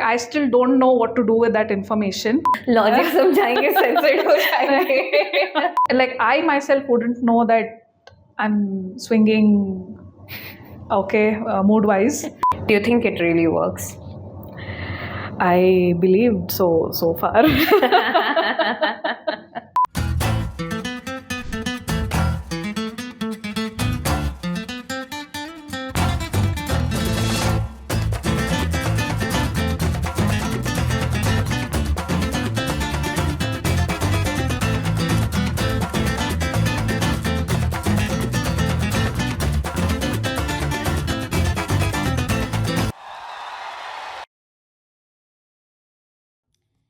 I still don't know what to do with that information. Logic समझाएंगे censored हो जाएंगे. Like I myself wouldn't know that I'm swinging, mood wise. Do you think it really works? I believed so far.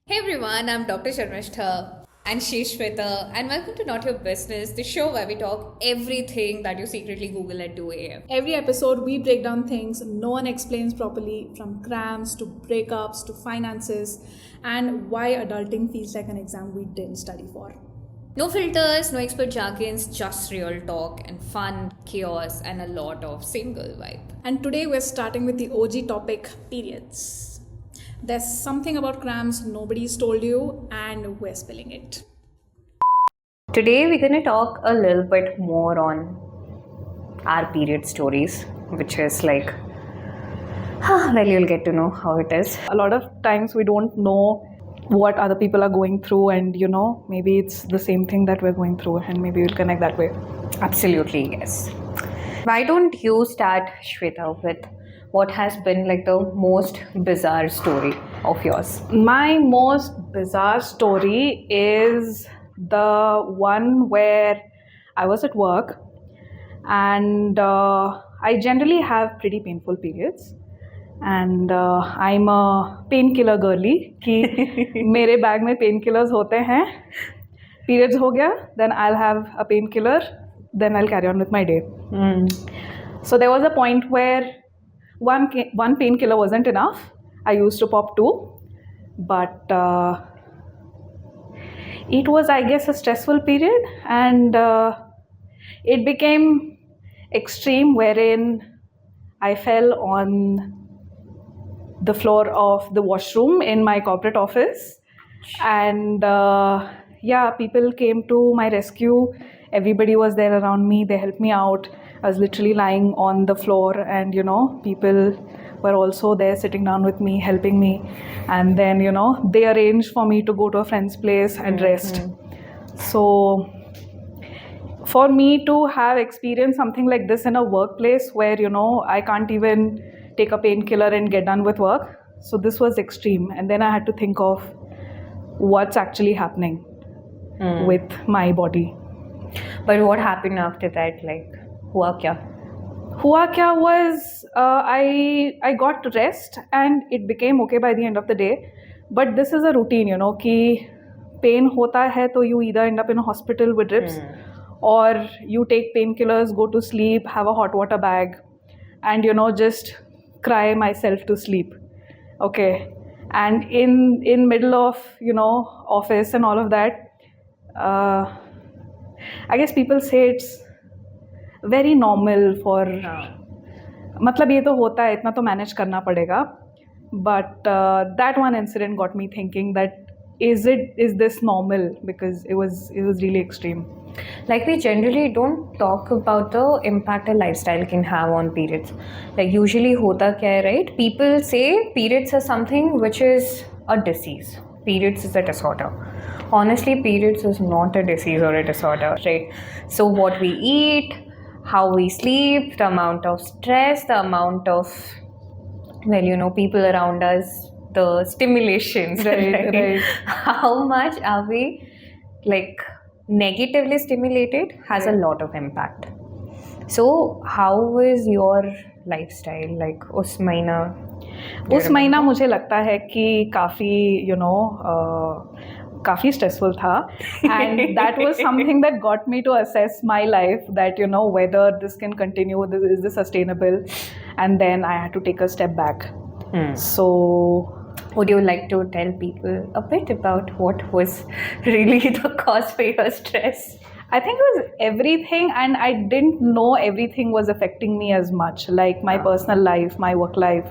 Hey everyone, I'm Dr. Sharmishta and she's Shweta, and welcome to Not Your Business, the show where we talk everything that you secretly Google at 2 a.m. Every episode, we break down things no one explains properly, from cramps to breakups to finances, and why adulting feels like an exam we didn't study for. No filters, no expert jargons, just real talk and fun, chaos, and a lot of single vibe. And today, we're starting with the OG topic, periods. There's something about cramps nobody's told you, and we're spilling it. Today we're going to talk a little bit more on our period stories, which is like, well, you'll get to know how it is. A lot of times we don't know what other people are going through, and maybe it's the same thing that we're going through, and maybe we'll connect that way. Absolutely, yes. Why don't you start, Shweta, with what has been like the most bizarre story of yours? My most bizarre story is the one where I was at work, and I generally have pretty painful periods, and I'm a painkiller girly कि मेरे bag में painkillers होते हैं. Periods हो गया, then I'll have a painkiller, then I'll carry on with my day. So there was a point where one painkiller wasn't enough. I used to pop 2, but it was, I guess, a stressful period, and it became extreme wherein I fell on the floor of the washroom in my corporate office, and people came to my rescue. Everybody was there around me. They helped me out. I was literally lying on the floor, and people were also there sitting down with me, helping me. And then they arranged for me to go to a friend's place and rest. So for me to have experienced something like this in a workplace where I can't even take a painkiller and get done with work, so this was extreme. And then I had to think of what's actually happening with my body. But what happened after that? Like, हुआ क्या was I got rest, and it became okay by the end of the day. But this is a routine, कि pain होता है तो you either end up in a hospital with drips, or you take painkillers, go to sleep, have a hot water bag, and just cry myself to sleep. Okay, and in middle of office and all of that, I guess people say it's very normal for मतलब ये तो होता है, इतना तो manage करना पड़ेगा. But that one incident got me thinking that is this normal, because it was really extreme. Like, we generally don't talk about the impact a lifestyle can have on periods. Like, usually hota kya hai, right? People say periods are something which is a disease. Periods is a disorder. Honestly, periods is not a disease or a disorder, right? So what we eat, how we sleep, the amount of stress, the amount of, people around us, the stimulations, right. How much are we like negatively stimulated has a lot of impact. So how is your lifestyle like उस महीना मुझे लगता है कि काफ़ी stressful था, and that was something that got me to assess my life, that whether this can continue, is this sustainable, and then I had to take a step back. So would you like to tell people a bit about what was really the cause for your stress? I think it was everything, and I didn't know everything was affecting me as much, like my personal life, my work life,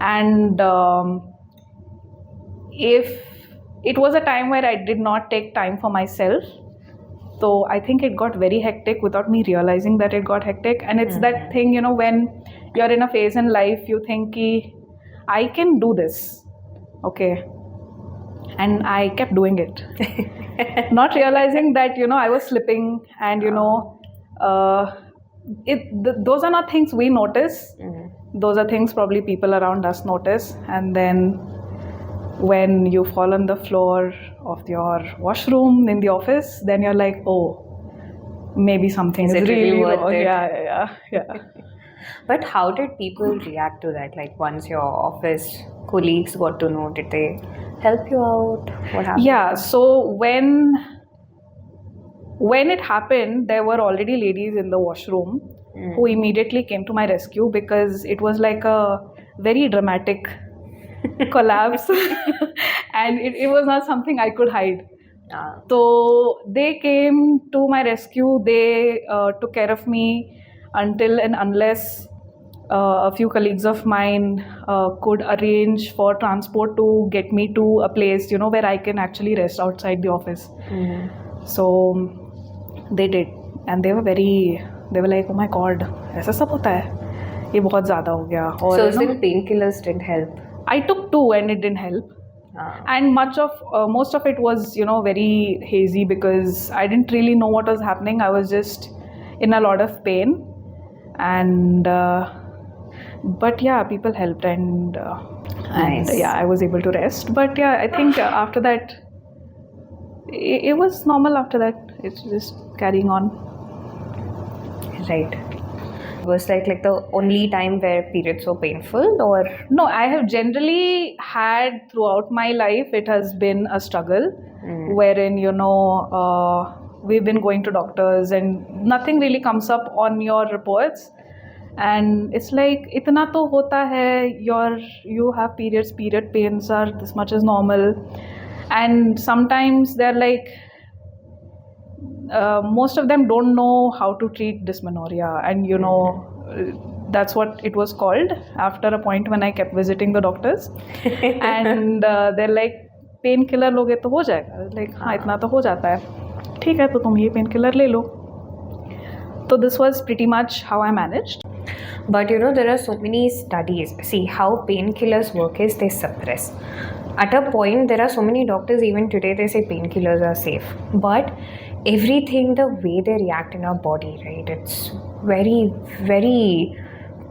and if it was a time where I did not take time for myself. So I think it got very hectic without me realizing that it got hectic. And it's that thing, you know, when you're in a phase in life, you think, ki, I can do this. Okay. And I kept doing it. Not realizing that, you know, I was slipping and, you know, those are not things we notice. Those are things probably people around us notice. And then when you fall on the floor of your washroom in the office, then you're like, oh, maybe something is really worth wrong. it? Yeah. But how did people react to that? Like once your office colleagues got to know, did they help you out? What happened? Yeah, so when it happened, there were already ladies in the washroom who immediately came to my rescue because it was like a very dramatic collapse and it was not something I could hide. So they came to my rescue. They took care of me until and unless a few colleagues of mine could arrange for transport to get me to a place, you know, where I can actually rest outside the office. So they did, and they were like, oh my god, ऐसा सब होता है, ये बहुत ज़्यादा हो गया. So you know, still painkillers didn't help. I took 2 and it didn't help. And most of it was, you know, very hazy because I didn't really know what was happening. I was just in a lot of pain, and but yeah, people helped, and Nice. yeah, I was able to rest. But yeah, I think after that, it was normal. After that, it's just carrying on. Right. Was like the only time where periods were painful, or No, I have generally had throughout my life, it has been a struggle wherein, you know, we've been going to doctors and nothing really comes up on your reports. And it's like, itna to hota hai, you have periods, period pains are this much as normal. And sometimes they're like, most of them don't know how to treat dysmenorrhea, and you know, that's what it was called after a point when I kept visiting the doctors. And they're like, painkiller लोगे तो हो जाएगा. Like, हाँ इतना तो हो जाता है, ठीक है तो तुम ये painkiller ले लो. So this was pretty much how I managed. But you know, there are so many studies. See, how painkillers work is they suppress. At a point, there are so many doctors, even today, they say painkillers are safe. But everything, the way they react in our body, right? It's very, very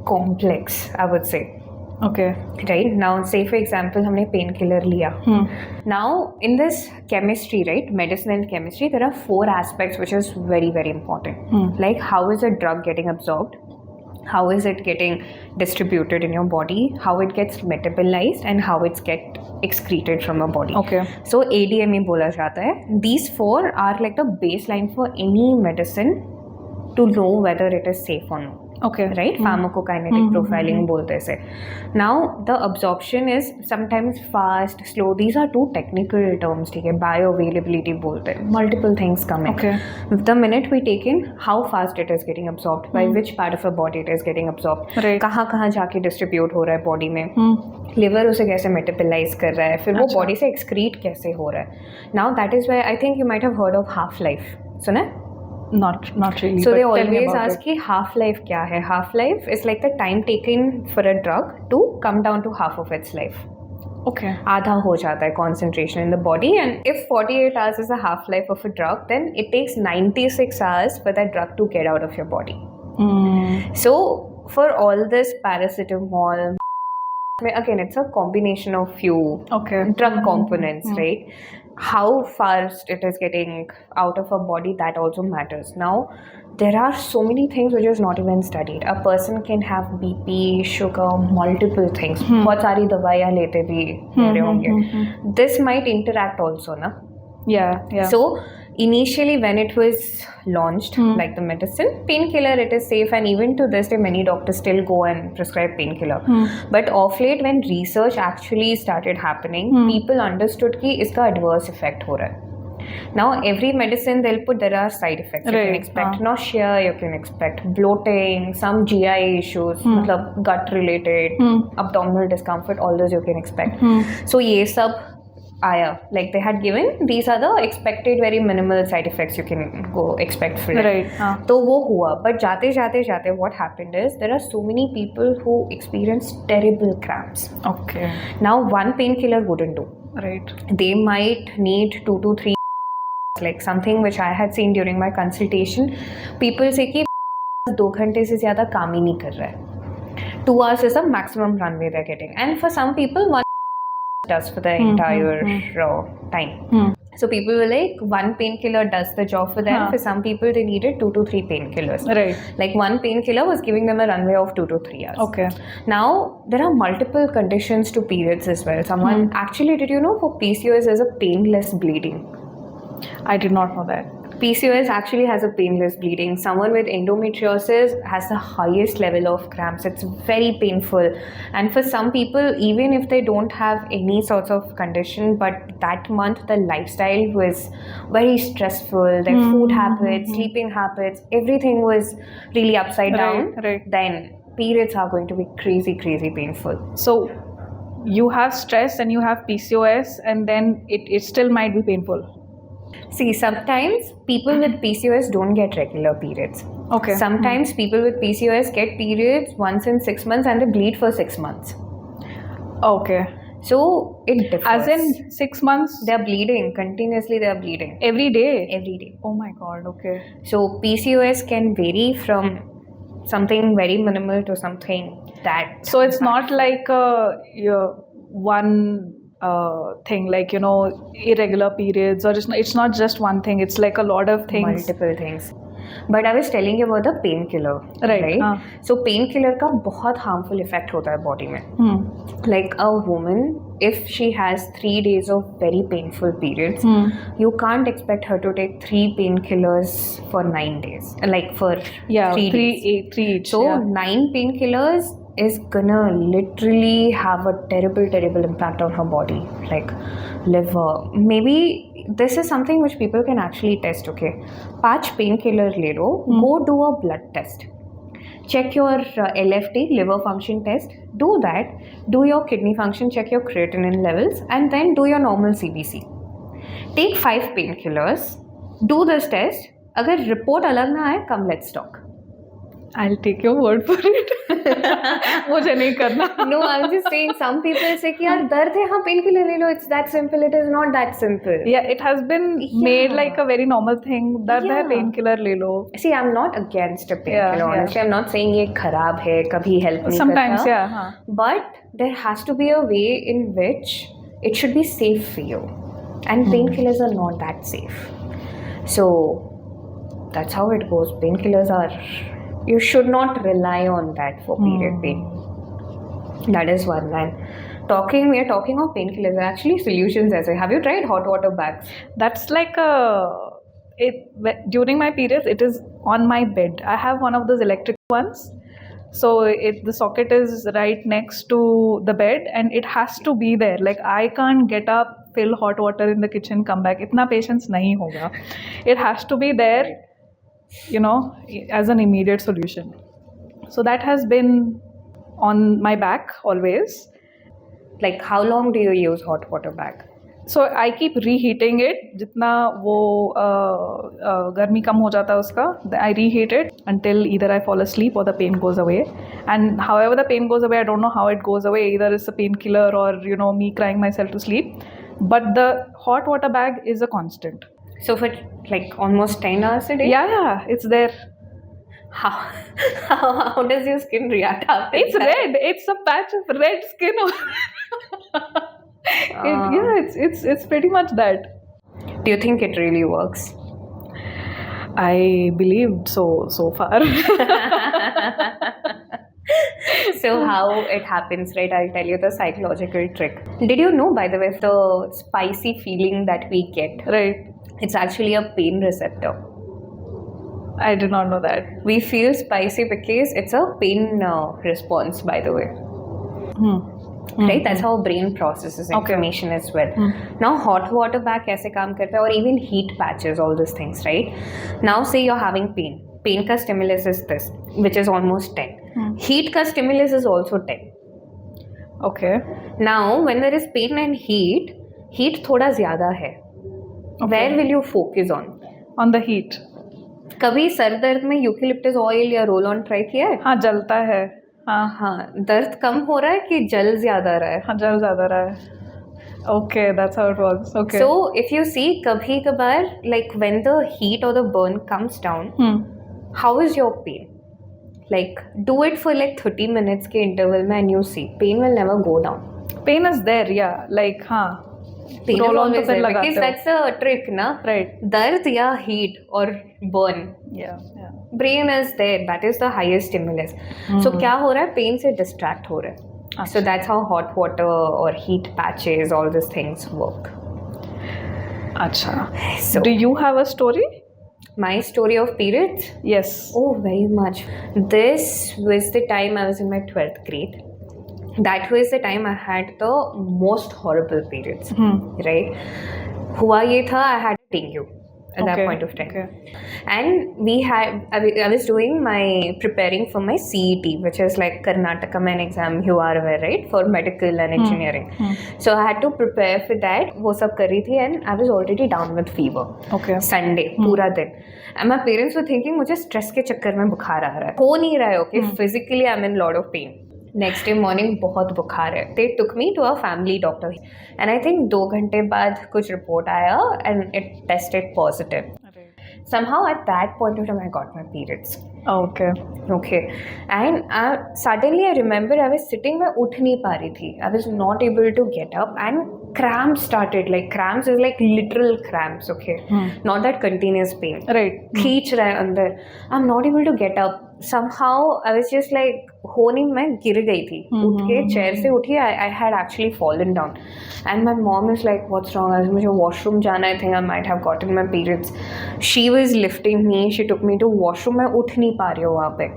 complex, I would say. Okay. Right? Now, say for example, हमने painkiller लिया. Now, in this chemistry, right? Medicine and chemistry, there are 4 aspects which is very, very important. Like, how is a drug getting absorbed? How is it getting distributed in your body? How it gets metabolized and how it's get excreted from your body. Okay. So ADME बोला जाता है. These 4 are like the baseline for any medicine to know whether it is safe or not. Okay. Right? Pharmacokinetic profiling बोलते हैं इसे. Now the absorption is sometimes fast, slow. These are 2 technical terms. ठीक है? Bioavailability बोलते हैं. Multiple things come in. Okay. The minute we take in how fast it is getting absorbed, by which part of our body it is getting absorbed, Right. कहाँ जाके distribute हो रहा है body में, liver उसे कैसे metabolize कर रहा है, फिर वो body से excrete कैसे हो रहा है. Now that is why I think you might have heard of half-life. सुना है? Not really. So but they tell me always about ask it. कि half-life क्या है? Half-life is like the time taken for a drug to come down to half of its life. Okay. आधा हो जाता है concentration in the body, and if 48 hours is the half-life of a drug, then it takes 96 hours for that drug to get out of your body. So for all this paracetamol, again, it's a combination of few Okay. drug components, right? How fast it is getting out of a body, that also matters. Now, there are so many things which is not even studied. A person can have BP, sugar, multiple things. बहुत सारी दवाइयाँ लेते भी रहे होंगे. This might interact also, na? Yeah. So initially when it was launched, like the medicine, painkiller, it is safe, and even to this day many doctors still go and prescribe painkiller. But of late when research actually started happening, people understood कि इसका adverse effect हो रहा है. Now every medicine they'll put there are side effects. You can Right. expect nausea, you can expect bloating, some GI issues, मतलब gut related, abdominal discomfort, all those you can expect. So ये सब आया, like they had given these are the expected very minimal side effects you can go expect for it. Right. तो वो हुआ, but जाते जाते what happened is there are so many people who experience terrible cramps. Okay. Now one painkiller wouldn't do. Right. They might need 2 to 3, like something which I had seen during my consultation. People say कि 2 घंटे से ज़्यादा काम ही नहीं कर रहा है. 2 hours is the maximum runway they're getting, and for some people 1 does for the entire time. So people were like, one painkiller does the job for them. For some people, they needed 2 to 3 painkillers. Right. Like one painkiller was giving them a runway of 2 to 3 hours. Okay. Now there are multiple conditions to periods as well. Someone actually, did you know for PCOS there's a painless bleeding? I did not know that. PCOS actually has a painless bleeding. Someone with endometriosis has the highest level of cramps. It's very painful. And for some people, even if they don't have any sorts of condition, but that month the lifestyle was very stressful, their food habits, sleeping habits, everything was really upside down, Right. then periods are going to be crazy painful. So you have stress and you have PCOS, and then it still might be painful. See, sometimes people with PCOS don't get regular periods. Okay. Sometimes people with PCOS get periods once in 6 months and they bleed for 6 months. Okay. So it differs. As in 6 months? They're bleeding, continuously they're bleeding. Every day? Every day. Oh my god, okay. So PCOS can vary from something very minimal to something that... So it's not like one thing, like, you know, irregular periods, or it's not just one thing, it's like a lot of things. Multiple things. But I was telling you about the painkiller, Right. So painkiller का बहुत harmful effect होता है body में. Like a woman, if she has 3 days of very painful periods, you can't expect her to take 3 painkillers for 9 days, like for 3 days. 3 each. So 9 painkillers is gonna literally have a terrible impact on her body, like liver. Maybe this is something which people can actually test, okay? 5 painkiller le lo, go do a blood test. Check your LFT, liver function test. Do that. Do your kidney function, check your creatinine levels, and then do your normal CBC. Take 5 painkillers. Do this test. Agar report alag na aaye, come let's talk. I'll take your word for it. मुझे नहीं करना. No, I'm just saying some people say कि यार दर्द है हाँ painkiller ले लो. It's that simple. It is not that simple. Yeah, it has been made like a very normal thing. दर्द है painkiller ले लो. See, I'm not against a painkiller. Honestly, I'm not saying ये खराब है, कभी help नहीं Sometimes, करता. yeah. But there has to be a way in which it should be safe for you. And painkillers are not that safe. So that's how it goes. Painkillers are... You should not rely on that for period pain. That is one. And we are talking of painkillers. There are actually solutions as well. Have you tried hot water bags? That's like during my periods, it is on my bed. I have one of those electric ones. So the socket is right next to the bed and it has to be there. Like I can't get up, fill hot water in the kitchen, come back. Itna patience nahi hoga. It has to be there, you know, as an immediate solution. So that has been on my back always. Like how long do you use hot water bag? So I keep reheating it. जितना वो गर्मी कम हो जाता है उसका, I reheat it until either I fall asleep or the pain goes away. And however the pain goes away, I don't know how it goes away. Either it's a painkiller or, you know, me crying myself to sleep. But the hot water bag is a constant. So for like almost 10 hours a day? Yeah, it's there. How does your skin react after It's that? red. It's a patch of red skin. It's pretty much that. Do you think it really works? I believed so far. So how it happens, right? I'll tell you the psychological trick. Did you know, by the way, the spicy feeling that we get, Right. it's actually a pain receptor. I did not know that. We feel spicy because it's a pain response, by the way. Right? That's how brain processes information as well. Now, hot water bag kaise kaam karta hai, or even heat patches, all these things, right? Now, say you're having pain. Pain ka stimulus is this, which is almost 10. Heat ka stimulus is also 10. Okay. Now, when there is pain and heat, heat थोड़ा ज़्यादा है. Where will you focus on? On the heat. कभी sir दर्द में eucalyptus oil या roll on try किया है? हाँ जलता है. हाँ हाँ, दर्द कम हो रहा है कि जल ज़्यादा रहा है? हाँ जल ज़्यादा रहा है. Okay, that's how it works. Okay. So if you see कभी कभार like when the heat or the burn comes down, how is your pain? Like do it for like 30 minutes के interval में and you see pain will never go down. Pain is there, yeah. Like हाँ. Pain Roll is on तो always फिर there लगाते because हो. that's the trick ना. Right. दर्द या heat or burn, Yeah. Yeah. brain is there. That is the highest stimulus. So क्या हो रहा है? Pain से distract हो रहा है. So that's how hot water or heat patches, all these things work. Acha. So Do you have a story? my story of periods? Yes. Oh, very much. This was the time I was in my 12th grade. That was the time I had the most horrible periods. Right? हुआ ये था, I had dengue at that point of time. Okay. And I was doing preparing for my CET, which is like Karnataka main exam, you are aware, right? For medical and engineering. So I had to prepare for that. वो सब कर रही थी and I was already down with fever. Okay. Sunday, पूरा दिन. And my parents were thinking मुझे stress के चक्कर में बुखार आ रहा है. हो नहीं रहा है, okay? Physically I'm in lot of pain. Next day morning बहुत बुखार है. They took me to a family doctor and I think 2 घंटे बाद कुछ रिपोर्ट आया and it tested positive. Somehow at that point of time I got my periods. Okay. Okay. And suddenly I remember I was sitting, मैं उठ नहीं पा रही थी. I was not able to get up and cramps started. Like cramps is like literal cramps, okay? Not that continuous pain. Right. खींच रहा है अंदर. I'm not able to get up. Somehow I was just like होने मैं गिर गई थी. उठ के चेयर से उठी. I had actually fallen down. And my mom is like, what's wrong? आज मुझे washroom जाना. I think I might have gotten my periods. She was lifting me. She took me to washroom. मैं उठ नहीं पा रही हूँ वहाँ पे.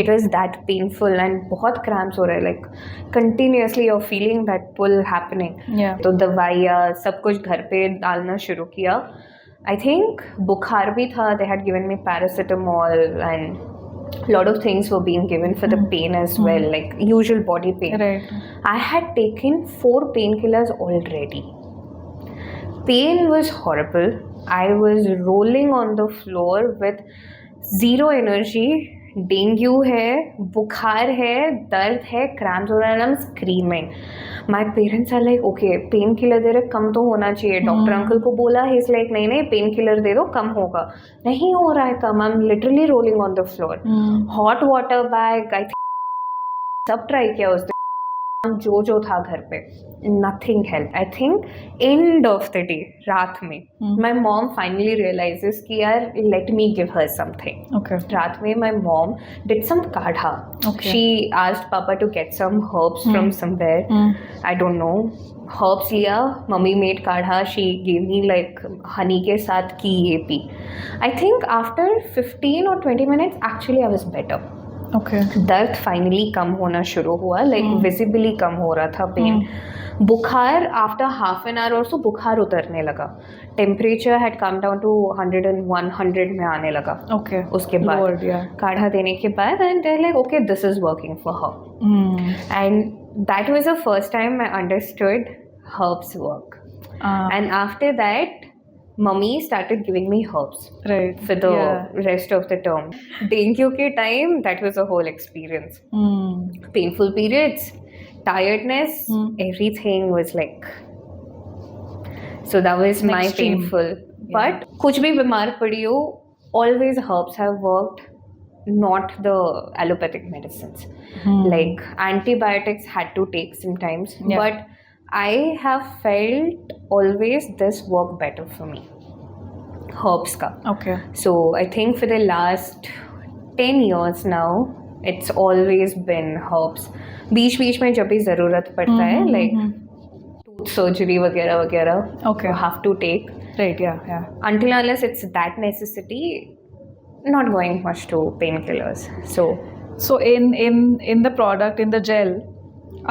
It was that painful and बहुत cramps हो रहे हैं. Like continuously you're feeling that pull happening. Yeah. तो दवाइयाँ सब कुछ घर पे डालना शुरू किया. I think बुखार भी था. They had given me paracetamol and lot of things were being given for the pain as well, like usual body pain. Right. I had taken 4 painkillers already. Pain was horrible. I was rolling on the floor with zero energy. Dengue है, बुखार है, दर्द है, cramps हो रहा है and I'm screaming. My parents are like, okay, painkiller दे रहे, कम तो होना चाहिए. डॉक्टर अंकल को बोला, he is like, नहीं नहीं पेन किलर दे दो, कम होगा. नहीं हो रहा है कम. I'm literally rolling on the floor. Hot water bag, I think सब ट्राई किया उस दिन. जो था घर पे, nothing helped. I think end of the day, रात में, my mom finally realizes कि यार let me give her something. Okay. रात में my mom did some kadha. Okay. She asked papa to get some herbs from somewhere. I don't know. Herbs लिया, mummy made kadha. She gave me like honey के साथ की ये P. I think after 15 or 20 minutes, actually I was better. Okay. दर्द finally कम होना शुरू हुआ. Like visibly कम हो रहा था पेन. बुखार after half an hour also बुखार उतरने लगा. Temperature had come down to 101, 100 में आने लगा. Okay. उसके बाद Lowered, yeah. काढ़ा देने के बाद and they like okay this is working for her. And that was the first time I understood herbs work. And after that mummy started giving me herbs Right. for the Yeah. rest of the term. Dengue ke time, that was a whole experience. Painful periods, tiredness, everything was like. So that was my Extreme. painful. But kuch bhi bimar padi ho, always herbs have worked, not the allopathic medicines. Like antibiotics had to take sometimes, Yeah. but I have felt always this work better for me. Herbs ka. Okay. So I think for the last 10 years now, it's always been herbs. बीच में जब भी ज़रूरत पड़ता है, like tooth surgery वगैरह वगैरह, Okay. you have to take. Right. Yeah. Yeah. Until unless it's that necessity, not going much to painkillers. So in the product, in the gel,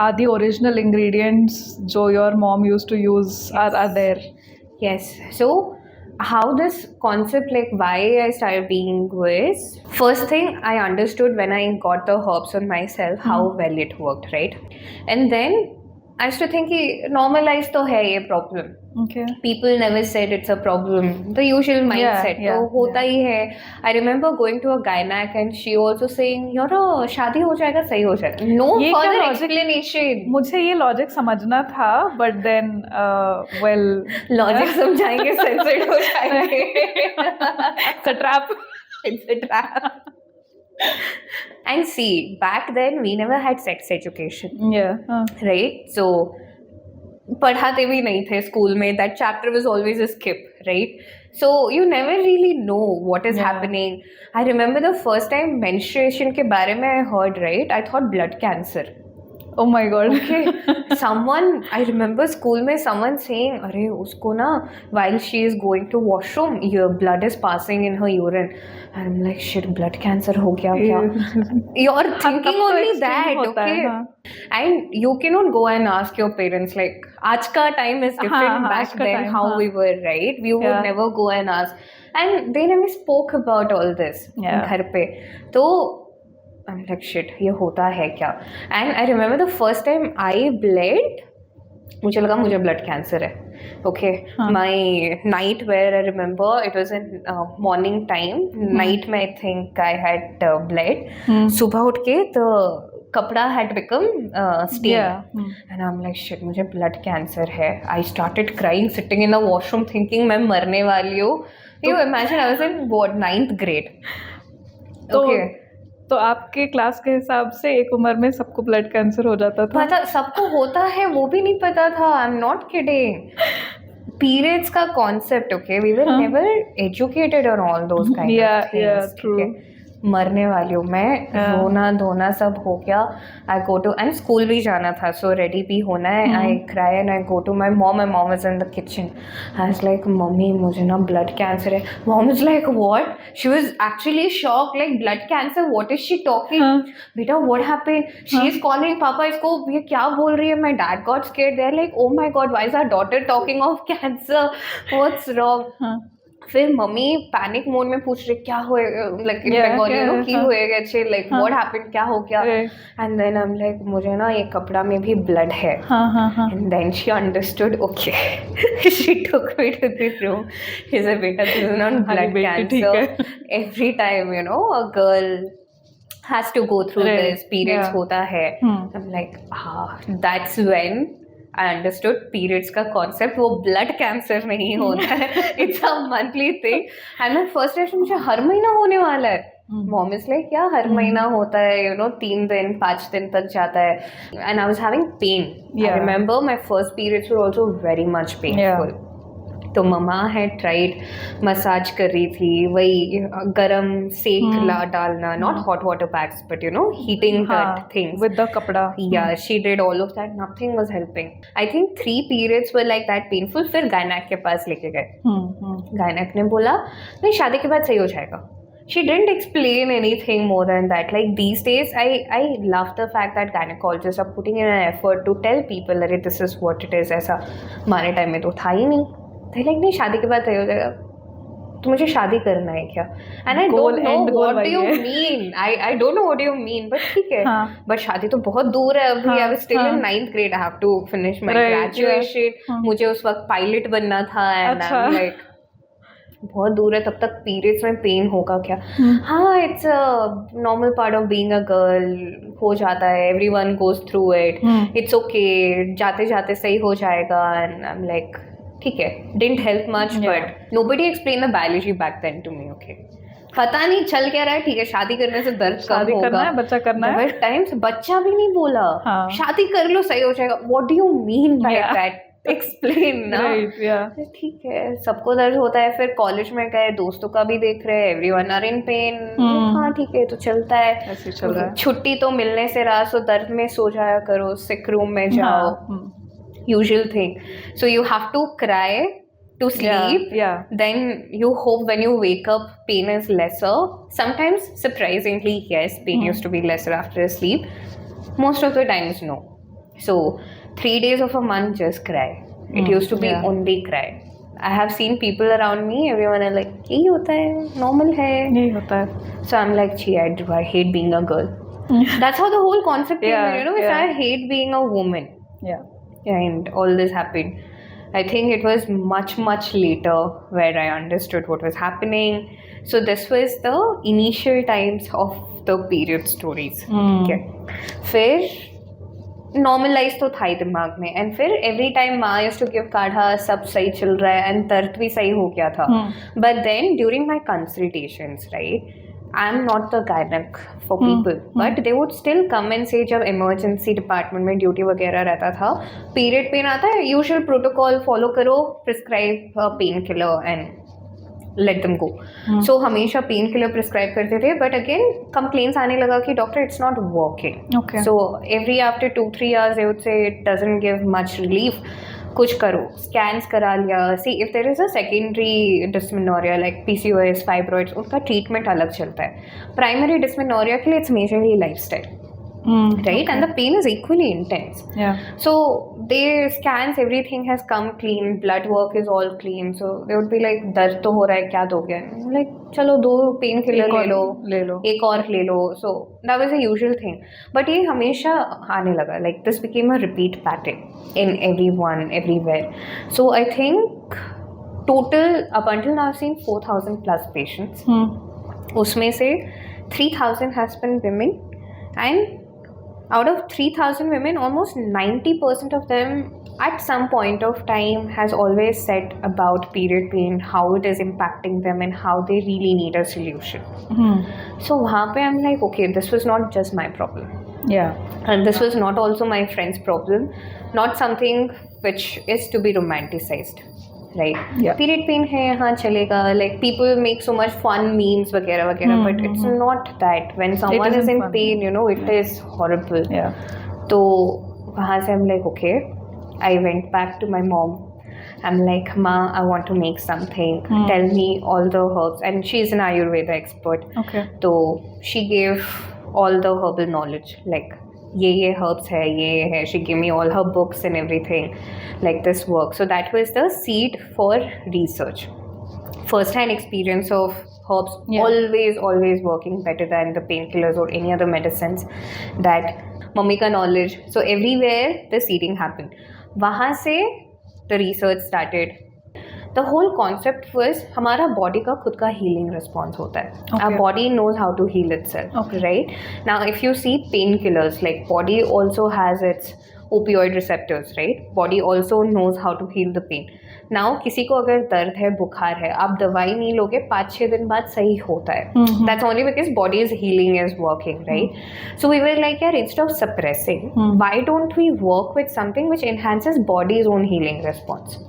are the original ingredients जो your mom used to use are there? Yes. So how this concept, like why I started being was, first thing I understood when I got the herbs on myself, how well it worked, right? And then I used to think कि normalized तो है ये problem. Okay. People never said it's a problem. The usual mindset yeah, तो होता ही है. I remember going to a gynac and she also saying, "Your शादी हो जाएगा, सही हो जाएगा." No ये क्या further logic- explanation. मुझे ये लॉजिक समझना था, but then well, Logic समझाएंगे censored हो जाएंगे. it's a trap. It's a trap. And see, back then we never had sex education, Yeah. right? So पढ़ाते भी नहीं थे स्कूल में. That chapter was always a skip, right? So you never really know what is Yeah. happening. I remember the first time menstruation के बारे में I heard, right? I thought blood cancer. Oh my god. Okay. Someone, I remember school में someone saying, अरे उसको ना while she is going to washroom, your blood is passing in her urine. And I'm like, shit, blood cancer हो गया क्या? You're thinking तब तो only extreme that, होता है, okay? हाँ. And you cannot go and ask your parents like, आज का time is different हाँ, back आज का then time, how हाँ. we were, right? We would Yeah. never go and ask. And they never spoke about all this Yeah. घर पे. तो I'm like, shit, ये होता है क्या? And I remember the first time I bled, मुझे लगा मुझे blood cancer है. Okay, my night where I remember it was in morning time. Night में I think I had bled. सुबह उठ के the कपड़ा had become stained. Yeah. And I'm like, shit, मुझे blood cancer है. I started crying, sitting in the washroom, thinking मैं मरने वाली हूँ. You imagine I was in what 9th grade. तो Okay. तो आपके क्लास के हिसाब से एक उम्र में सबको ब्लड कैंसर हो जाता था? पता सबको होता है वो भी नहीं पता था. I am not kidding. Periods का concept, okay, we were never educated on all those kind Yeah, of things. yeah, true. ठीक है? मरने वाली हूँ मैं. रोना धोना सब हो गया. I go to and school भी जाना था, so ready भी होना है. I cry and I go to my mom. My mom is in the kitchen. I was like, mummy मुझे ना blood cancer है. Mom is like, what? She was actually shocked, like blood cancer. What is she talking? बेटा what happened? She is calling पापा इसको ये क्या बोल रही है? My dad got scared. They're like, oh my god, why is our daughter talking of cancer? What's wrong? फिर mummy panic mode में पूछ रही क्या हुए like in Bengali you know की हुएगा अच्छे लाइक व्हाट हैपेंड क्या हो गया and then I am like मुझे ना ये कपड़ा में भी ब्लड है and then she understood okay she took me to the room she said बेटा this is not blood cancer every time you know a girl has to go through this periods hota hai. I'm like that's when I understood periods का concept वो blood cancer नहीं होता है. It's a monthly thing. And my first reaction मुझे हर महीना होने वाला है. Mom is like क्या हर महीना होता है you know 3 दिन 5 दिन तक जाता है. And I was having pain. I remember my first periods were also very much painful. तो मम्मा had tried मसाज कर रही थी वही गरम सेक डालना not hot water packs but you know heating that things with the कपड़ा. Yeah, she did all of that. Nothing was helping. I think 3 periods were like that painful. फिर gynaec के पास लेके गए. गायनेक ने बोला नहीं शादी के बाद सही हो जाएगा. She didn't explain anything more than that. Like these days, I love the fact that gynecologists are putting in an effort to tell people that this is what it is. ऐसा हमारे टाइम में तो था ही नहीं. They're like नहीं शादी के बाद सही हो जाएगा. तो मुझे शादी करना है क्या? And I don't know what do you mean. I don't know what you mean. But ठीक है. But शादी तो बहुत दूर है अभी. I was still in 9th grade. I have to finish my graduation. मुझे उस वक्त pilot बनना था. And I'm like बहुत दूर है तब तक पीरियड्स में पेन होगा क्या? हाँ it's a normal part of being a girl. हो जाता है. Everyone goes through it. It's okay. जाते जाते सही हो जाएगा. एंड आई एम लाइक ठीक है. Didn't help much but nobody explain the biology back then to me. Okay पता नहीं चल क्या रहा है. ठीक है शादी करने से दर्द कम होगा. करना है बच्चा करना है. टाइम्स बच्चा भी नहीं बोला. शादी कर लो सही हो जाएगा. What do you mean by that? Explain ना. ठीक है सबको दर्द होता है. फिर कॉलेज में गए दोस्तों का भी देख रहे हैं. Everyone are in pain. हाँ ठीक है तो चलता है. ऐसे चल रहा है. छुट्टी तो मिलने से रहा सो दर्द में सो जाया करो. सिक रूम में जाओ. usual thing. So you have to cry to sleep. Then you hope when you wake up pain is lesser. Sometimes surprisingly yes pain used to be lesser after a sleep. Most of the times no. So 3 days of a month just cry. It used to be only cry. I have seen people around me. Everyone are like यही होता है normal है. यही होता है. So I'm like gee I hate being a girl. That's how the whole concept came. You know if I hate being a woman. and all this happened. I think it was much later where I understood what was happening. So this was the initial times of the period stories. Okay. फिर normalise तो था ही दिमाग में, and फिर every time माँ used to give काढ़ा, सब सही चल रहा है एंड दर्द भी सही हो गया था. But then during my consultations, right, I am not the gynec for people, but they would still come and say जब emergency department में ड्यूटी वगैरह रहता था, पीरियड पेन आता है, यूजुअल प्रोटोकॉल फॉलो करो, prescribe painkiller and let them go. So हमेशा pain killer prescribe करते थे, बट अगेन कंप्लेन्स आने लगा कि doctor it's not working. So every after 2-3 hours they would say it doesn't give much relief. कुछ करो, scans करा लिया. See if there is a secondary dysmenorrhea like PCOS, fibroids, उनका ट्रीटमेंट अलग चलता है. प्राइमरी डिस्मेनोरिया के लिए it's majorly lifestyle, right? And the pain is equally intense. So they scans, everything has come clean, blood work is all clean. So they would be like, दर्द तो हो रहा है, क्या दोगे? Like, चलो 2 पेन किलर ले लो, एक और ले लो. So that was a usual thing. But ये हमेशा आने लगा. Like this became a repeat pattern in everyone, everywhere. So I think total up until now I've seen 4,000 plus patients. उसमें से 3,000 has been women, and out of 3,000 women, almost 90% of them at some point of time has always said about period pain, how it is impacting them and how they really need a solution. So वहाँ पे I'm like, okay, this was not just my problem. And this was not also my friend's problem, not something which is to be romanticized. Right? Period pain है, हाँ चलेगा. Like people make so much fun memes वगैरह वगैरह, but it's not that. When someone is in pain, you know, it is horrible. तो वहाँ से I'm like, okay. I went back to my mom. I'm like, Ma, I want to make something. Tell me all the herbs. And she's an Ayurveda expert. So she gave all the herbal knowledge. Like, ये herbs है, ये है. She gave me all her books and everything. Like this work. So that was the seed for research. First-hand experience of herbs always working better than the painkillers or any other medicines. That mummy ka knowledge. So everywhere the seeding happened. वहाँ से the research started. The whole concept was हमारा body का खुद का healing response होता है. Our body knows how to heal itself, right? Now if you see painkillers, like body also has its opioid receptors, right? Body also knows how to heal the pain. Now किसी को अगर दर्द है, बुखार है, आप दवाई नहीं लोगे, 5-6 दिन बाद सही होता है. That's only because body's healing is working, right? So we were like, यार, instead of suppressing, why don't we work with something which enhances body's own healing response?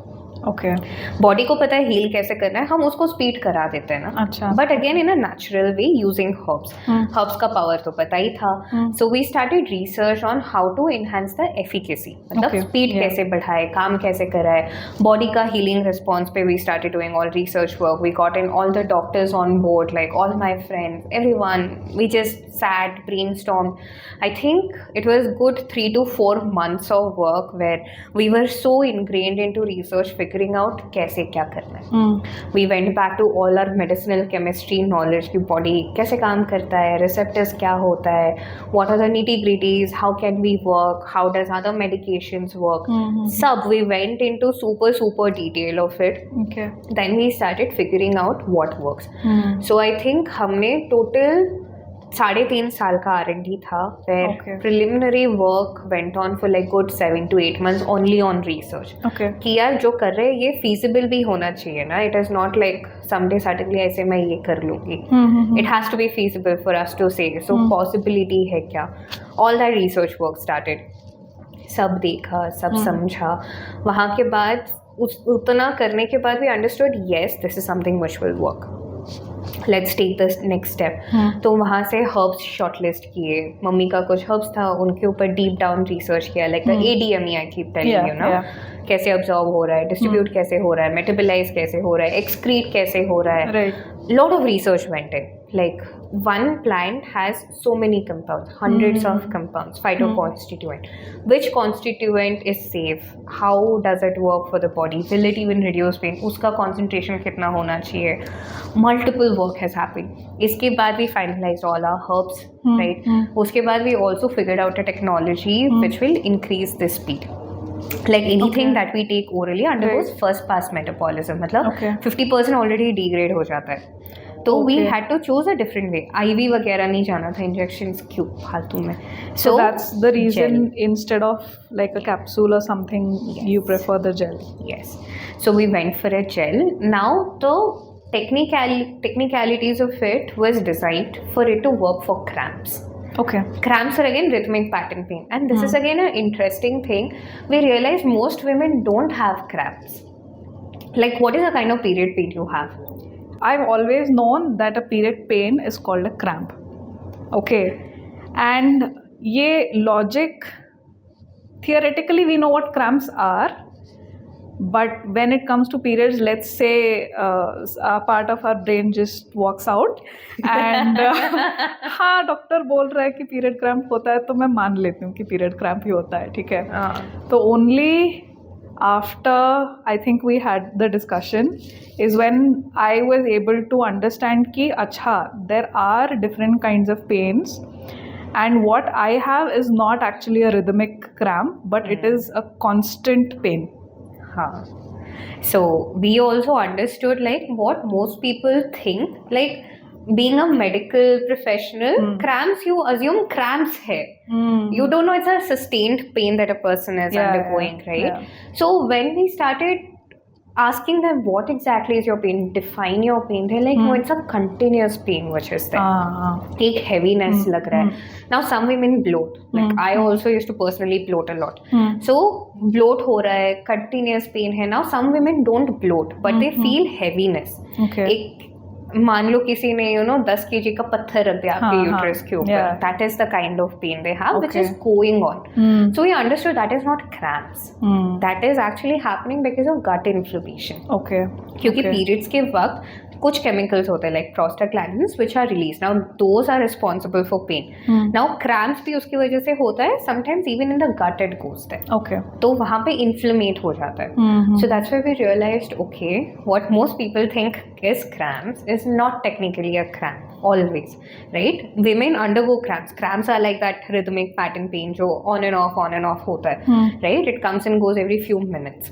Body को पता है हील कैसे करना है, हम उसको स्पीड करा देते हैं ना. But again in a natural way using herbs. Herbs का पावर तो पता ही था. So we started research on how to enhance the efficacy, मतलब स्पीड कैसे बढ़ाए, काम कैसे कराए, बॉडी का हीलिंग रिस्पॉन्स पे we started doing all research work. We got in all the doctors on board, like all my friends, everyone. We just sat, brainstormed. I think it was good 3 to 4 months of work where we were so ingrained into research, figuring out कैसे क्या करना है. We went back to all our medicinal chemistry knowledge कि body कैसे काम करता है, receptors क्या होता है, what are the nitty-gritties, how can we work, how does other medications work. सब we went into super detail of it. Then we started figuring out what works. So I think हमने total 3.5 साल का R&D था, where preliminary work went on for like good 7 to 8 months only on research. कि यार जो कर रहे हैं ये feasible भी होना चाहिए ना. It is not like someday suddenly ऐसे मैं ये कर लूँगी. It has to be feasible for us to say. So possibility है क्या? All that research work started. सब देखा, सब समझा. वहाँ के बाद उतना करने के बाद we understood, yes, this is something which will work. Let's take this next step. तो वहाँ से herbs shortlist किए. मम्मी का कुछ herbs था, उनके ऊपर deep down research किया, like the ADME I keep telling you ना, कैसे absorb हो रहा है, distribute कैसे हो रहा है, metabolize कैसे हो रहा है, excrete कैसे हो रहा है. Lot of research went in. Like one plant has so many compounds, hundreds of compounds, phytoconstituent. Which constituent is safe? How does it work for the body? Will it even reduce pain? उसका concentration कितना होना चाहिए? Multiple work has happened. इसके बाद we finalized all our herbs, right? उसके बाद we also figured out a technology which will increase the speed. Like anything Okay. that we take orally undergoes Right. first pass metabolism. मतलब Okay. 50% already degrade हो जाता है. तो we Okay. had to choose a different way. IV वगैरह नहीं जाना था, injections क्यों फालतू में. So that's the reason gel. instead of like a capsule or something, you Yes. prefer the gel. Yes. So we went for a gel. Now the technicalities of it was designed for it to work for cramps. Okay. Cramps are again rhythmic pattern pain, and this is again an interesting thing. We realize most women don't have cramps. Like, what is the kind of period pain you have? I've always known that a period pain is called a cramp. Okay. And ye logic, theoretically we know what cramps are, but when it comes to periods, let's say a part of our brain just walks out and हाँ doctor बोल रहा है कि period cramp होता है तो मैं मान लेती हूँ कि पीरियड क्रैम्प ही होता है, ठीक है. तो only after I think we had the discussion is when I was able to understand कि अच्छा there are different kinds of pains and what I have is not actually a rhythmic cramp but it is a constant pain. Huh. So we also understood like what most people think, like being a medical professional, cramps, you assume cramps hai. You don't know it's a sustained pain that a person is undergoing, right? Yeah. So when we started asking them what exactly is your pain, define your pain, they're like, no, it's a continuous pain which is there. एक heaviness लग रहा है. Now some women bloat. Like I also used to personally bloat a lot. So bloat हो रहा है, continuous pain है. Now some women don't bloat, but they feel heaviness. Okay. एक मान लो किसी ने 10 kg का पत्थर रख दिया आपके यूट्रस के ऊपर. Yeah. That is the kind of pain they have, which Okay. is going on. So we understood that is not cramps. That is actually happening because of gut inflammation. Okay. क्योंकि Okay. periods के वक्त कुछ chemicals होते हैं like prostaglandins which are released. Now those are responsible for pain. Now cramps भी उसकी वजह से होता है. Sometimes even in the gut it goes there. Okay. तो वहाँ पे inflammate हो जाता है. So that's why we realized, okay, what most people think is cramps is not technically a cramp. Always, right? Women undergo cramps. Cramps are like that rhythmic pattern pain जो on and off होता है. Right? It comes and goes every few minutes.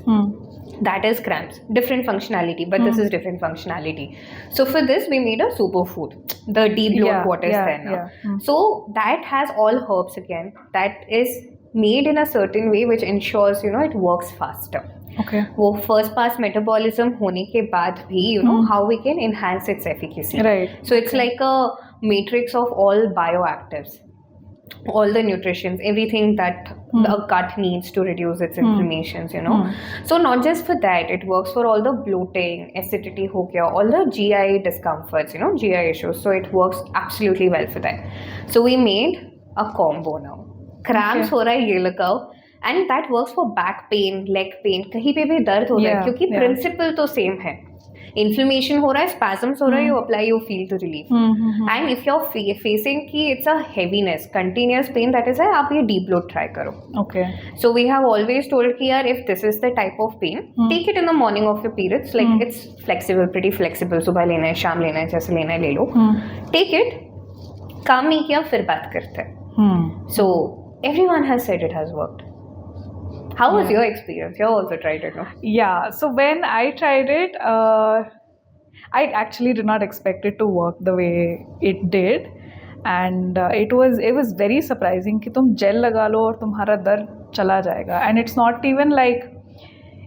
That is cramps. Different functionality, but this is different functionality. So for this, we made a superfood. The de-bloat what is there now. So that has all herbs again. That is made in a certain way which ensures, it works faster. Okay. वो first pass metabolism होने के बाद भी, how we can enhance its efficacy. Right. So it's like a matrix of all bioactives. All the nutritions, everything that the gut needs to reduce its inflammations, So not just for that, it works for all the bloating, acidity ho gaya, all the GI discomforts, GI issues. So it works absolutely well for that. So we made a combo now. Cramps हो रहा है ये लगाओ, and that works for back pain, leg pain, कहीं पे भी दर्द होता है क्योंकि principle तो same है. Inflammation हो रहा है, spasms हो रहा है, you apply, you feel the relief. And if you're facing कि it's a heaviness, continuous pain, that is why आप ये de-bloat try करो. Okay. So we have always told कि यार if this is the type of pain, take it in the morning of your periods. Like it's flexible, pretty flexible. सुबह लेना है, शाम लेना है, जैसे लेना है ले लो. Take it. काम नहीं किया फिर बात करते हैं. So everyone has said it has worked. How was your experience? You also tried it, no? Yeah, so when I tried it, I actually did not expect it to work the way it did, and it was very surprising कि तुम jail लगा लो और तुम्हारा दर्द चला जाएगा. And it's not even like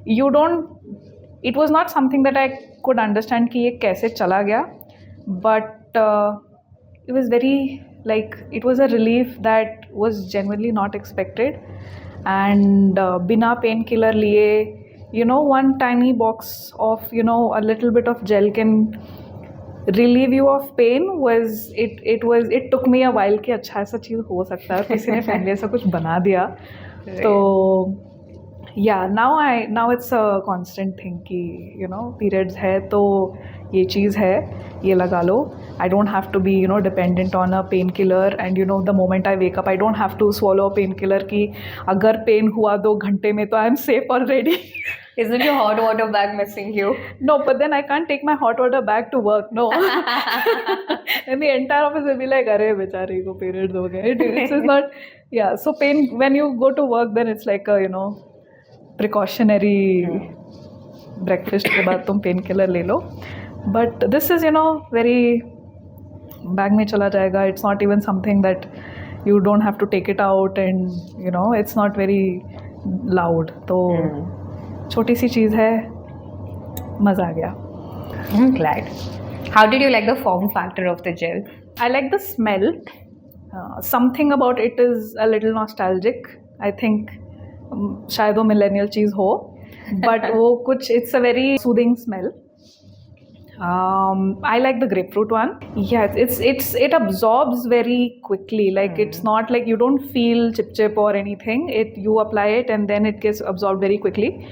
it was not something that I could understand कि ये कैसे चला गया, but it was very like it was a relief that was genuinely not expected. And बिना painkiller लिए, one tiny box of, a little bit of gel can relieve you of pain. It took me a while कि अच्छा ऐसा चीज़ हो सकता है, किसी ने finally ऐसा कुछ बना दिया. तो yeah, now it's a constant thing कि periods है तो ये चीज़ है, ये लगा लो. I don't have to be dependent on a painkiller, and the moment I wake up I don't have to swallow a painkiller कि अगर pain हुआ 2 घंटे में तो I am safe already. Isn't your hot water bag missing you? No, but then I can't take my hot water bag to work. No. And the entire office will be like, "अरे बेचारी को periods हो गए." It's not. Yeah. So pain when you go to work, then it's like a precautionary breakfast के बाद तुम pain killer ले लो. But this is, very bag में चला जाएगा. It's not even something that you don't have to take it out, and it's not very loud. तो छोटी सी चीज़ है, मज़ा आ गया. I'm glad. How did you like the form factor of the gel? I like the smell. Something about it is a little nostalgic. I think शायद वो millennial चीज़ हो, but वो कुछ it's a very soothing smell. I like the grapefruit one. Yeah, it absorbs very quickly. Like it's not like you don't feel chip or anything. You apply it and then it gets absorbed very quickly.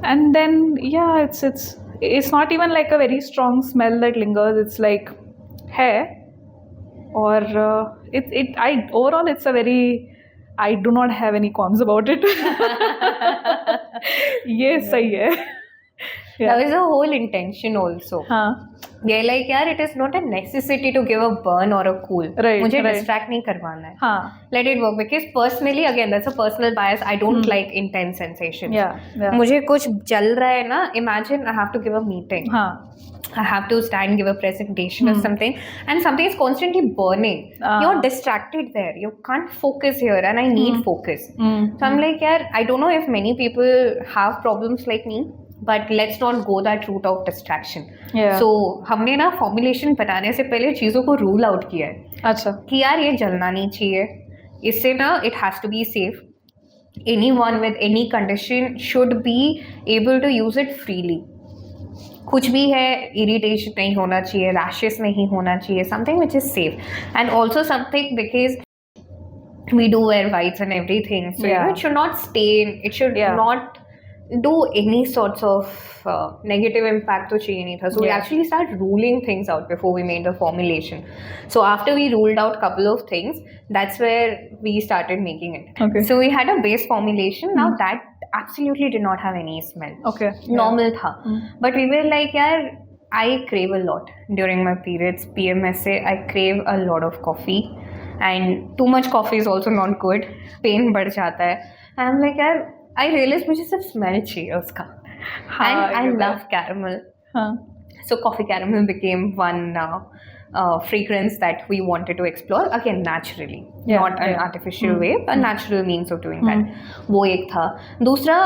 And then it's not even like a very strong smell that lingers. It's like hair, or overall it's a very. I do not have any qualms about it. Yes, सही है. Yeah. That was the whole intention also. हाँ. They're like, यार, it is not a necessity to give a burn or a cool. Right, मुझे right. distract नहीं करवाना है. हाँ. Let it work, because personally, again, that's a personal bias. I don't like intense sensations. Yeah. मुझे कुछ जल रहा है ना. Imagine I have to give a meeting. हाँ. I have to stand, give a presentation or something, and something is constantly burning. You're distracted there. You can't focus here, and I need focus. So I'm like, yeah, I don't know if many people have problems like me, but let's not go that route of distraction. Yeah. So हमने ना formulation बनाने से पहले चीज़ों को rule out किया है. अच्छा. कि यार ये जलना नहीं चाहिए. इससे ना it has to be safe. Anyone with any condition should be able to use it freely. कुछ भी है, इरिटेशन नहीं होना चाहिए, रैशेस नहीं होना चाहिए, something which is safe, and also something because we do wear whites and everything, so it should not stain, it should not do any sorts of negative impact to चाहिए नहीं था. So we actually started ruling things out before we made the formulation. So after we ruled out couple of things, that's where we started making it. Okay. So we had a base formulation. Now that absolutely did not have any smell. Okay. Normal tha. But we were like, yaar, I crave a lot during my periods. PMS se I crave a lot of coffee, and too much coffee is also not good. Pain बढ़ जाता है. And I'm like, yaar, I realized मुझे सिर्फ smell चाहिए उसका. And I love caramel. So coffee caramel became one fragrance that we wanted to explore, again naturally, not an artificial way, but natural means of doing that. वो एक था. दूसरा,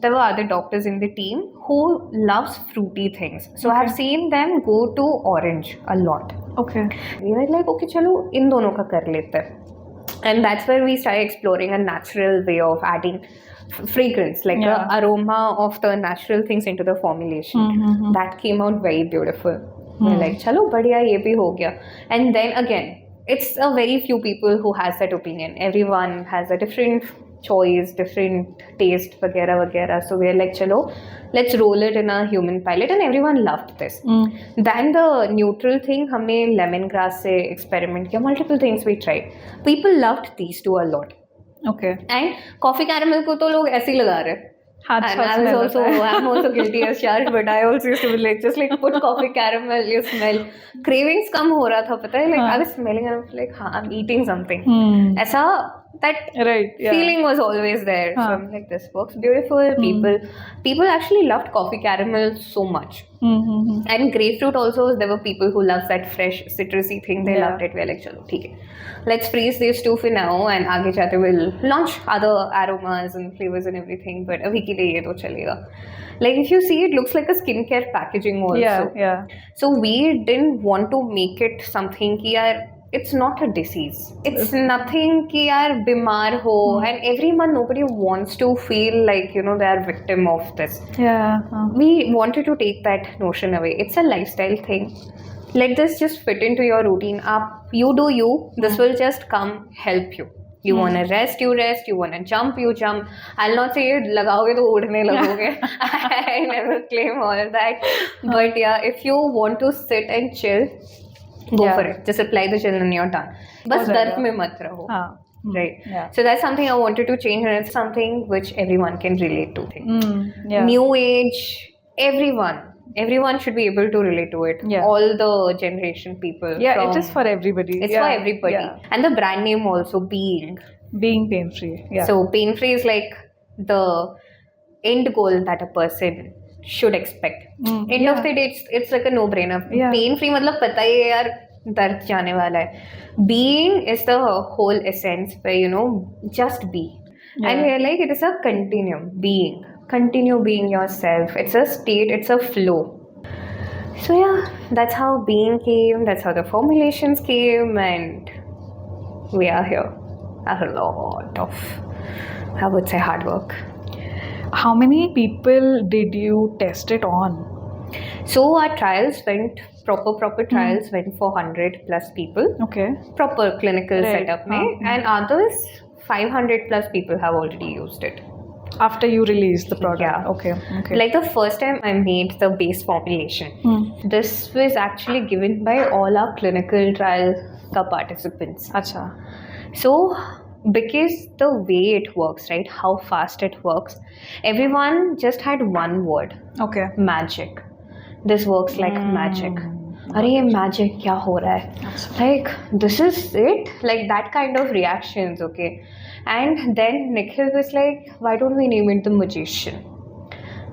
there were other doctors in the team who loves fruity things, so I have seen them go to orange a lot. Okay. We were like, okay, चलो इन दोनों का कर लेते हैं. And that's where we started exploring a natural way of adding fragrance, like the aroma of the natural things into the formulation. That came out very beautiful. We're like, chalo, badhiya, ye bhi ho gaya. And then again, it's a very few people who has that opinion. Everyone has a different choice, different taste, vagera vagera. So we're like, chalo, let's roll it in a human pilot, and everyone loved this. Then the neutral thing, humne lemongrass se experiment kiya, multiple things we tried. People loved these two a lot. Okay. And coffee caramel ko to log ऐसे ही लगा रहे हैं. And I'm also guilty as charged, but I also used to be like, just like put coffee caramel, you smell. Cravings कम हो रहा था, पता है? Like I was smelling and I was like, हाँ, I'm eating something. ऐसा, that feeling was always there. So I'm like, this works beautiful. People actually loved coffee caramel so much. And grapefruit also, there were people who loved that fresh citrusy thing. They loved it. We're like, chalo, theek hai. Let's freeze these two for now, and आगे जाते we'll launch other aromas and flavors and everything. But अभी के लिए ये तो चलेगा. Like if you see, it looks like a skincare packaging also. Yeah. So we didn't want to make it something कि यार, it's not a disease. It's nothing कि यार बीमार हो, and everyone, nobody wants to feel like, you know, they are victim of this. Yeah. We wanted to take that notion away. It's a lifestyle thing. Let this just fit into your routine. You do you. This will just come help you. You want to rest, you rest. You want to jump, you jump. I'll not say लगाओगे तो उड़ने लगोगे. I never claim all of that. But yeah, if you want to sit and chill, go for it. Just apply the gel and you're done. बस दर्द में मत रहो. Right. Yeah. So that's something I wanted to change, and it's something which everyone can relate to. New age, everyone should be able to relate to it. All the generation people. Yeah, it is for everybody. It's for everybody. And the brand name also, Being pain free. Yeah. So pain free is like the end goal that a person should expect. End of the day, it's like a no-brainer. Yeah. Pain-free मतलब पता ही है यार दर्द जाने वाला है. Being is the whole essence where just be. And we're like, it is a continuum. Continue being yourself. It's a state, it's a flow. So yeah, that's how being came, that's how the formulations came, and we are here. That's a lot of, I would say, hard work. How many people did you test it on? So our trials went, proper trials went for 100 plus people. Okay. Proper clinical Right. setup mein, and others, 500 plus people have already used it. After you released the product. Yeah. Okay. Like the first time I made the base formulation, this was actually given by all our clinical trial participants. Acha. So, because the way it works, right, how fast it works, everyone just had one word, Okay. magic. This works like magic. अरे ये magic क्या हो रहा है? Like, this is it? Like that kind of reactions, okay? And then Nikhil was like, why don't we name it the magician?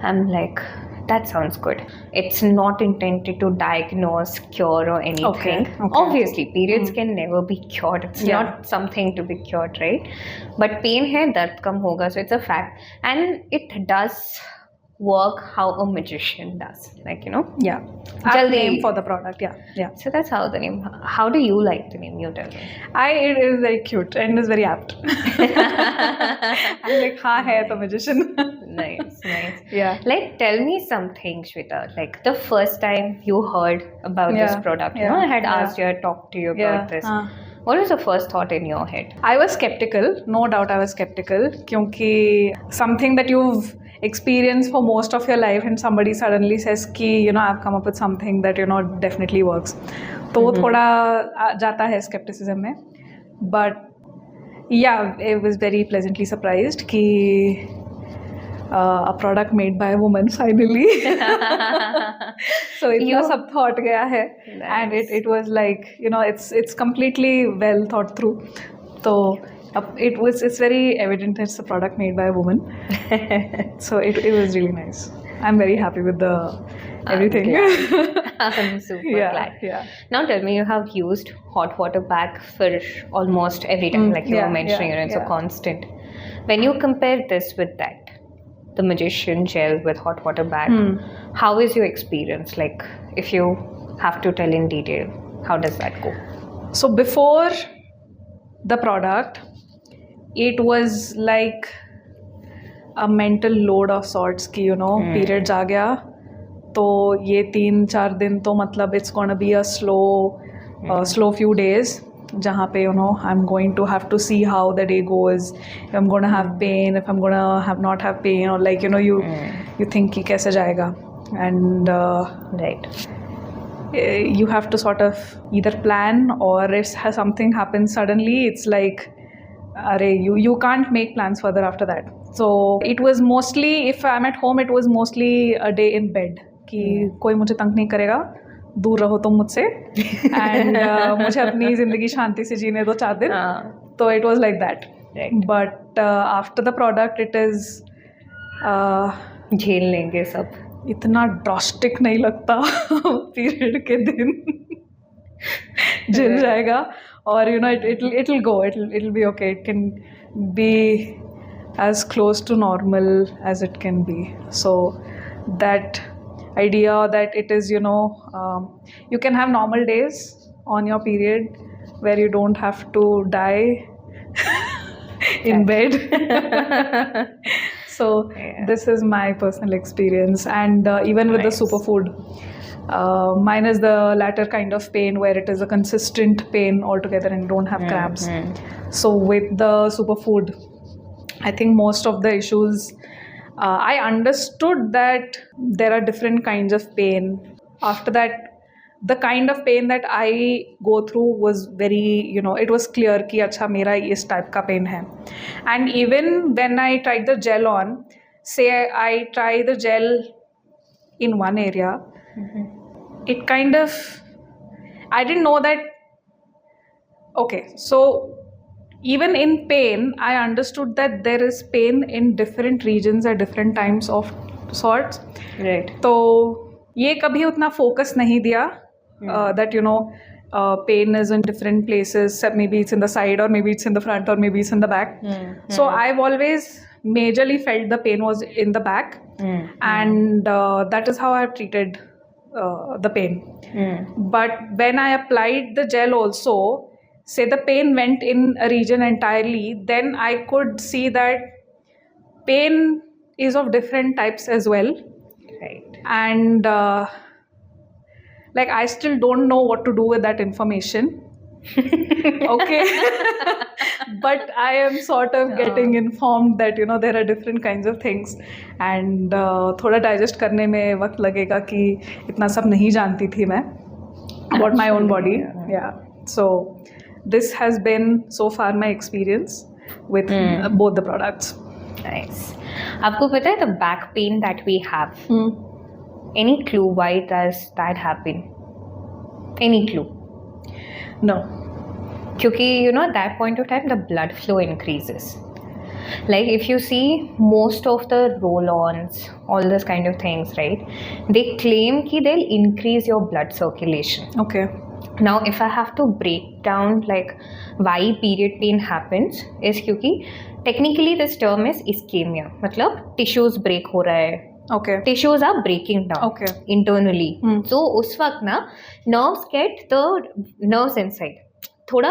I'm like, that sounds good. It's not intended to diagnose, cure or anything. Okay. Obviously, periods can never be cured. It's Yeah. not something to be cured, right? But pain hai, dard kam hoga. So it's a fact. And it does work how a magician does. Like, Yeah. Jaldi. Name for the product. Yeah. So that's how the name. How do you like the name? You tell me. It is very cute and is very apt. I'm like, हाँ है तो magician. Nice. Yeah. Like, tell me something, Shweta. Like, the first time you heard about this Yeah, product, yeah, I had yeah. asked you, I talked to you about Yeah, this. हाँ. What was the first thought in your head? I was skeptical, no doubt I was skeptical, क्योंकि something that you've experienced for most of your life and somebody suddenly says कि I've come up with something that definitely works, तो वो थोड़ा जाता है skepticism में. But yeah, I was very pleasantly surprised कि a product made by a woman finally. So इतना सब thought गया है, and it was like it's completely well thought through. So it's very evident it's a product made by a woman. So it was really nice. I'm very happy with the everything. I'm super Yeah, glad. yeah. Now tell me, you have used hot water bag for almost every time, like you yeah, were mentioning, yeah, it's so yeah. constant. When you compare this with that, the magician gel with hot water bag, how is your experience? Like, if you have to tell in detail, how does that go? So before the product, it was like a mental load of sorts कि periods आ गया तो ये 3-4 दिन तो मतलब it's gonna be a slow few days जहाँ पे I'm going to have to see how the day goes, if I'm gonna have pain, if I'm gonna not have pain, or like you think कि कैसे जाएगा, and Right. you have to sort of either plan, or if something happens suddenly, it's like you can't make plans further after that. So it was mostly, if I'm at home, it was mostly a day in bed कि कोई मुझे तंग नहीं करेगा, दूर रहो तुम मुझसे, and मुझे अपनी जिंदगी शांति से जीने दो 4 दिन. तो it was like that. Right. But after the product, it is झेल लेंगे सब. इतना ड्रास्टिक नहीं लगता पीरियड के दिन झिल जाएगा, और it'll go, it'll be okay, it can be as close to normal as it can be. So that idea that it is you can have normal days on your period where you don't have to die in bed. So this is my personal experience, and even with the superfood, mine is the latter kind of pain where it is a consistent pain altogether and don't have cramps. So with the superfood, I think most of the issues, I understood that there are different kinds of pain. After that, the kind of pain that I go through was very, it was clear कि अच्छा मेरा इस type का pain है. And even when I tried the gel on, say I try the gel in one area, it kind of, I didn't know that, okay, so even in pain, I understood that there is pain in different regions at different times of sorts. Right. तो ये कभी उतना focus नहीं दिया that pain is in different places. Maybe it's in the side, or maybe it's in the front, or maybe it's in the back. So I've always majorly felt the pain was in the back, and that is how I've treated the pain. But when I applied the gel also, say the pain went in a region entirely, then I could see that pain is of different types as well. Right. And like I still don't know what to do with that information. Okay. But I am sort of getting informed that there are different kinds of things, and थोड़ा digest करने में वक्त लगेगा कि इतना सब नहीं जानती थी मैं about my own body. Yeah. So this has been so far my experience with both the products. Nice. आपको पता है the back pain that we have? Any clue why does that happen? Any clue? No. क्योंकि at that point of time the blood flow increases. Like if you see most of the roll-ons, all this kind of things, right? They claim कि they'll increase your blood circulation. Okay. Now if I have to break down like why period pain happens is क्योंकि technically this term is ischemia. मतलब tissues break हो रहा है. Okay. Tissues are breaking down internally. So उस वक्त ना nerves get the nerves inside. थोड़ा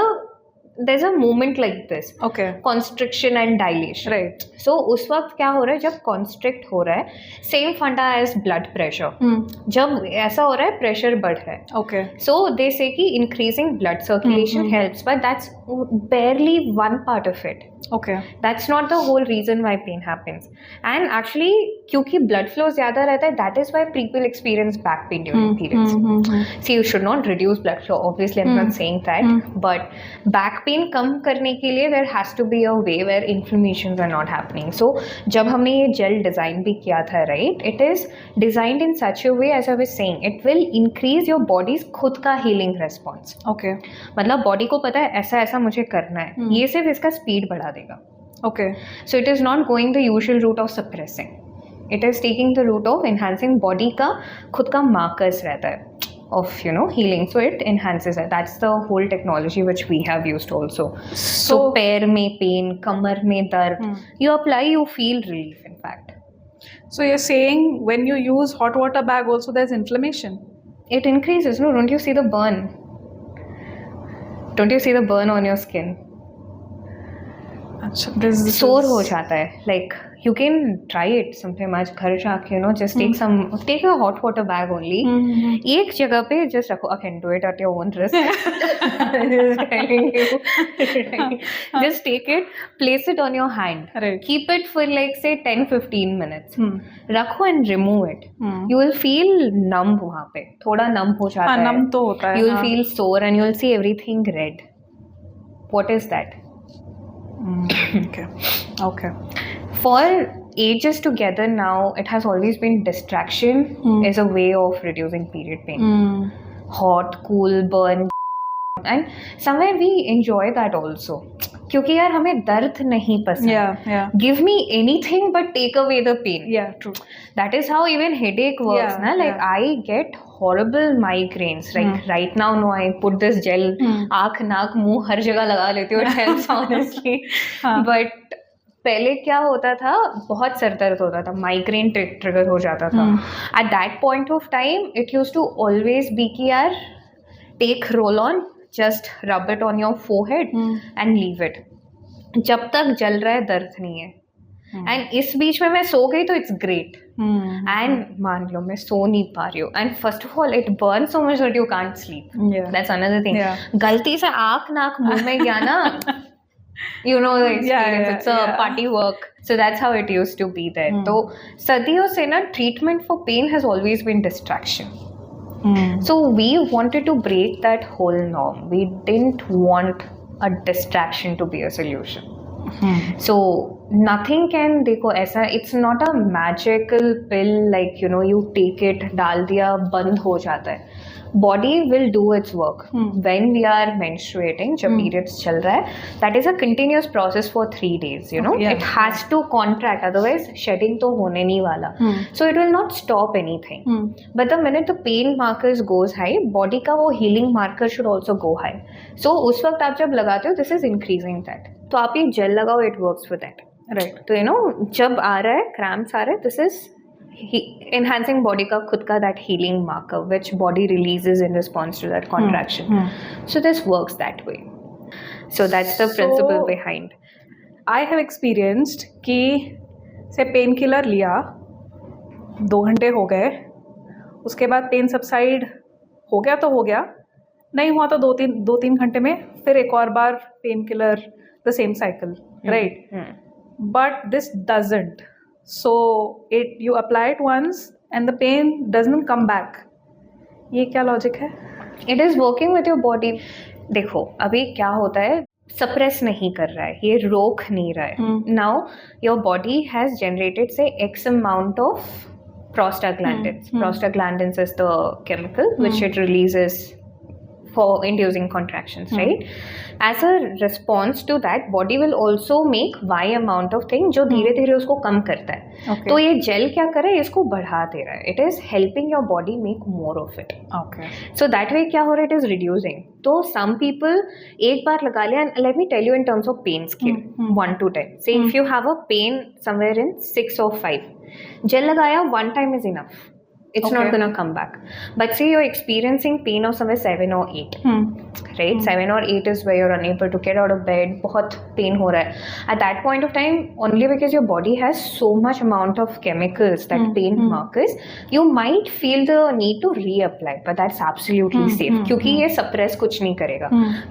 there's a movement like this. Okay. Constriction and dilation. Right. So उस वक्त क्या हो रहा है जब constrict हो रहा है same funda as blood pressure. जब ऐसा हो रहा है pressure बढ़ रहा है. Okay. So they say कि increasing blood circulation helps, but that's barely one part of it. Okay. That's not the whole reason why pain happens. And actually क्योंकि blood flow ज़्यादा रहता है, that is why people experience back pain during periods. See, you should not reduce blood flow. Obviously, I'm not saying that. But back pain कम करने के लिए there has to be a way where inflammations are not happening. So जब हमने ये gel design भी किया था, right? It is designed in such a way, as I was saying, it will increase your body's खुद का healing response. Okay. मतलब body को पता है ऐसा ऐसा मुझे करना है, ये सिर्फ इसका speed बढ़ा देगा. Okay. So it is not going the usual route of suppressing. It is taking the route of enhancing body का खुद का markers रहता है of healing. So it enhances it. That's the whole technology which we have used also. So पैर में pain, कमर में दर्द, you apply, you feel relief in fact. So you're saying when you use hot water bag also there's inflammation? It increases. No, don't you see the burn? Don't you see the burn on your skin? This sore हो जाता है. Like you can try it sometime. आज घर जाके just take a hot water bag only. एक जगह पे just रखो. Again, do it at your own risk. Just telling you. Just take it, place it on your hand. Right. Keep it for like say 10-15 minutes. रखो and remove it. You will feel numb वहाँ पे. थोड़ा numb हो जाता है. numb तो होता है. You will feel sore and you will see everything red. What is that? Okay. For ages together now, it has always been distraction is a way of reducing period pain. Hot, cool, burn, and somewhere we enjoy that also. क्योंकि यार हमें दर्द नहीं पसंद. Yeah. Give me anything but take away the pain. Yeah, true. That is how even headache works. Yeah, Like I get horrible migraines. Like right now, no, I put this gel, आँख, नाक, मुंह हर जगह लगा लेती हूँ. It helps honestly. But पहले क्या होता था, बहुत सर दर्द होता था, माइग्रेन ट्रिगर हो जाता था. At that point of time, it used to always be कि यार take roll on, just rub it on your forehead and leave it. जब तक जल रहा है दर्द नहीं है. And इस बीच में मैं सो गई तो it's great. And मान लो मैं सो नहीं पा रही हूँ. And first of all, it burns so much that you can't sleep. Yeah. That's another thing. Yeah. गलती से आँख नाक मुंह में गया ना. You know the experience. It's a party work. So that's how it used to be there. तो सदियों से ना treatment for pain has always been distraction. So we wanted to break that whole norm. We didn't want a distraction to be a solution. So nothing can, देखो ऐसा, it's not a magical pill like you know you take it, डाल दिया, बंद हो जाता है. Body will do its work. When we are menstruating, जब periods चल रहा है, that is a continuous process for 3 days, you know. Yeah. It has to contract, otherwise shedding तो होने नहीं वाला. So it will not stop anything. But the minute the pain markers goes high, body का वो healing marker should also go high. So उस वक्त आप जब लगाते हो, this is increasing that. तो आप ये gel लगाओ, it works for that. Right. तो you know जब आ रहा है, cramps आ रहे हैं, this is enhancing body का खुद का that healing marker which body releases in response to that contraction. So this works that way. So that's the principle behind. I have experienced कि से पेन किलर लिया, 2 घंटे हो गए, उसके बाद पेन सबसाइड हो गया तो हो गया, नहीं हुआ तो 2-3 घंटे में फिर एक और बार painkiller, the same cycle, right. But this doesn't. So you apply it once and the pain doesn't come back. ये क्या लॉजिक है? It is working with your body. देखो अभी क्या होता है, सप्रेस नहीं कर रहा है, ये रोक नहीं रहा है. Now your body has generated say X amount of prostaglandins. Prostaglandins is the chemical which it releases for inducing contractions, right? As a response to that, body will also make Y amount of thing जो धीरे धीरे उसको कम करता है. Okay. तो ये jail क्या करे, इसको बढ़ा दे रहा है. It is helping your body make more of it. Okay. So that way क्या हो रहा है, it is reducing. तो some people एक बार लगा लिया, and let me tell you in terms of pain scale, 1 to 10. Say if you have a pain somewhere in 6 or 5, gel लगाया, 1 time is enough. It's not gonna come back. But say you're experiencing pain of somewhere 7 or 8, right? 7 or 8 is where you're unable to get out of bed. बहुत pain हो रहा है. At that point of time, only because your body has so much amount of chemicals that pain markers, you might feel the need to reapply, but that's absolutely safe. क्योंकि ये suppress कुछ नहीं करेगा.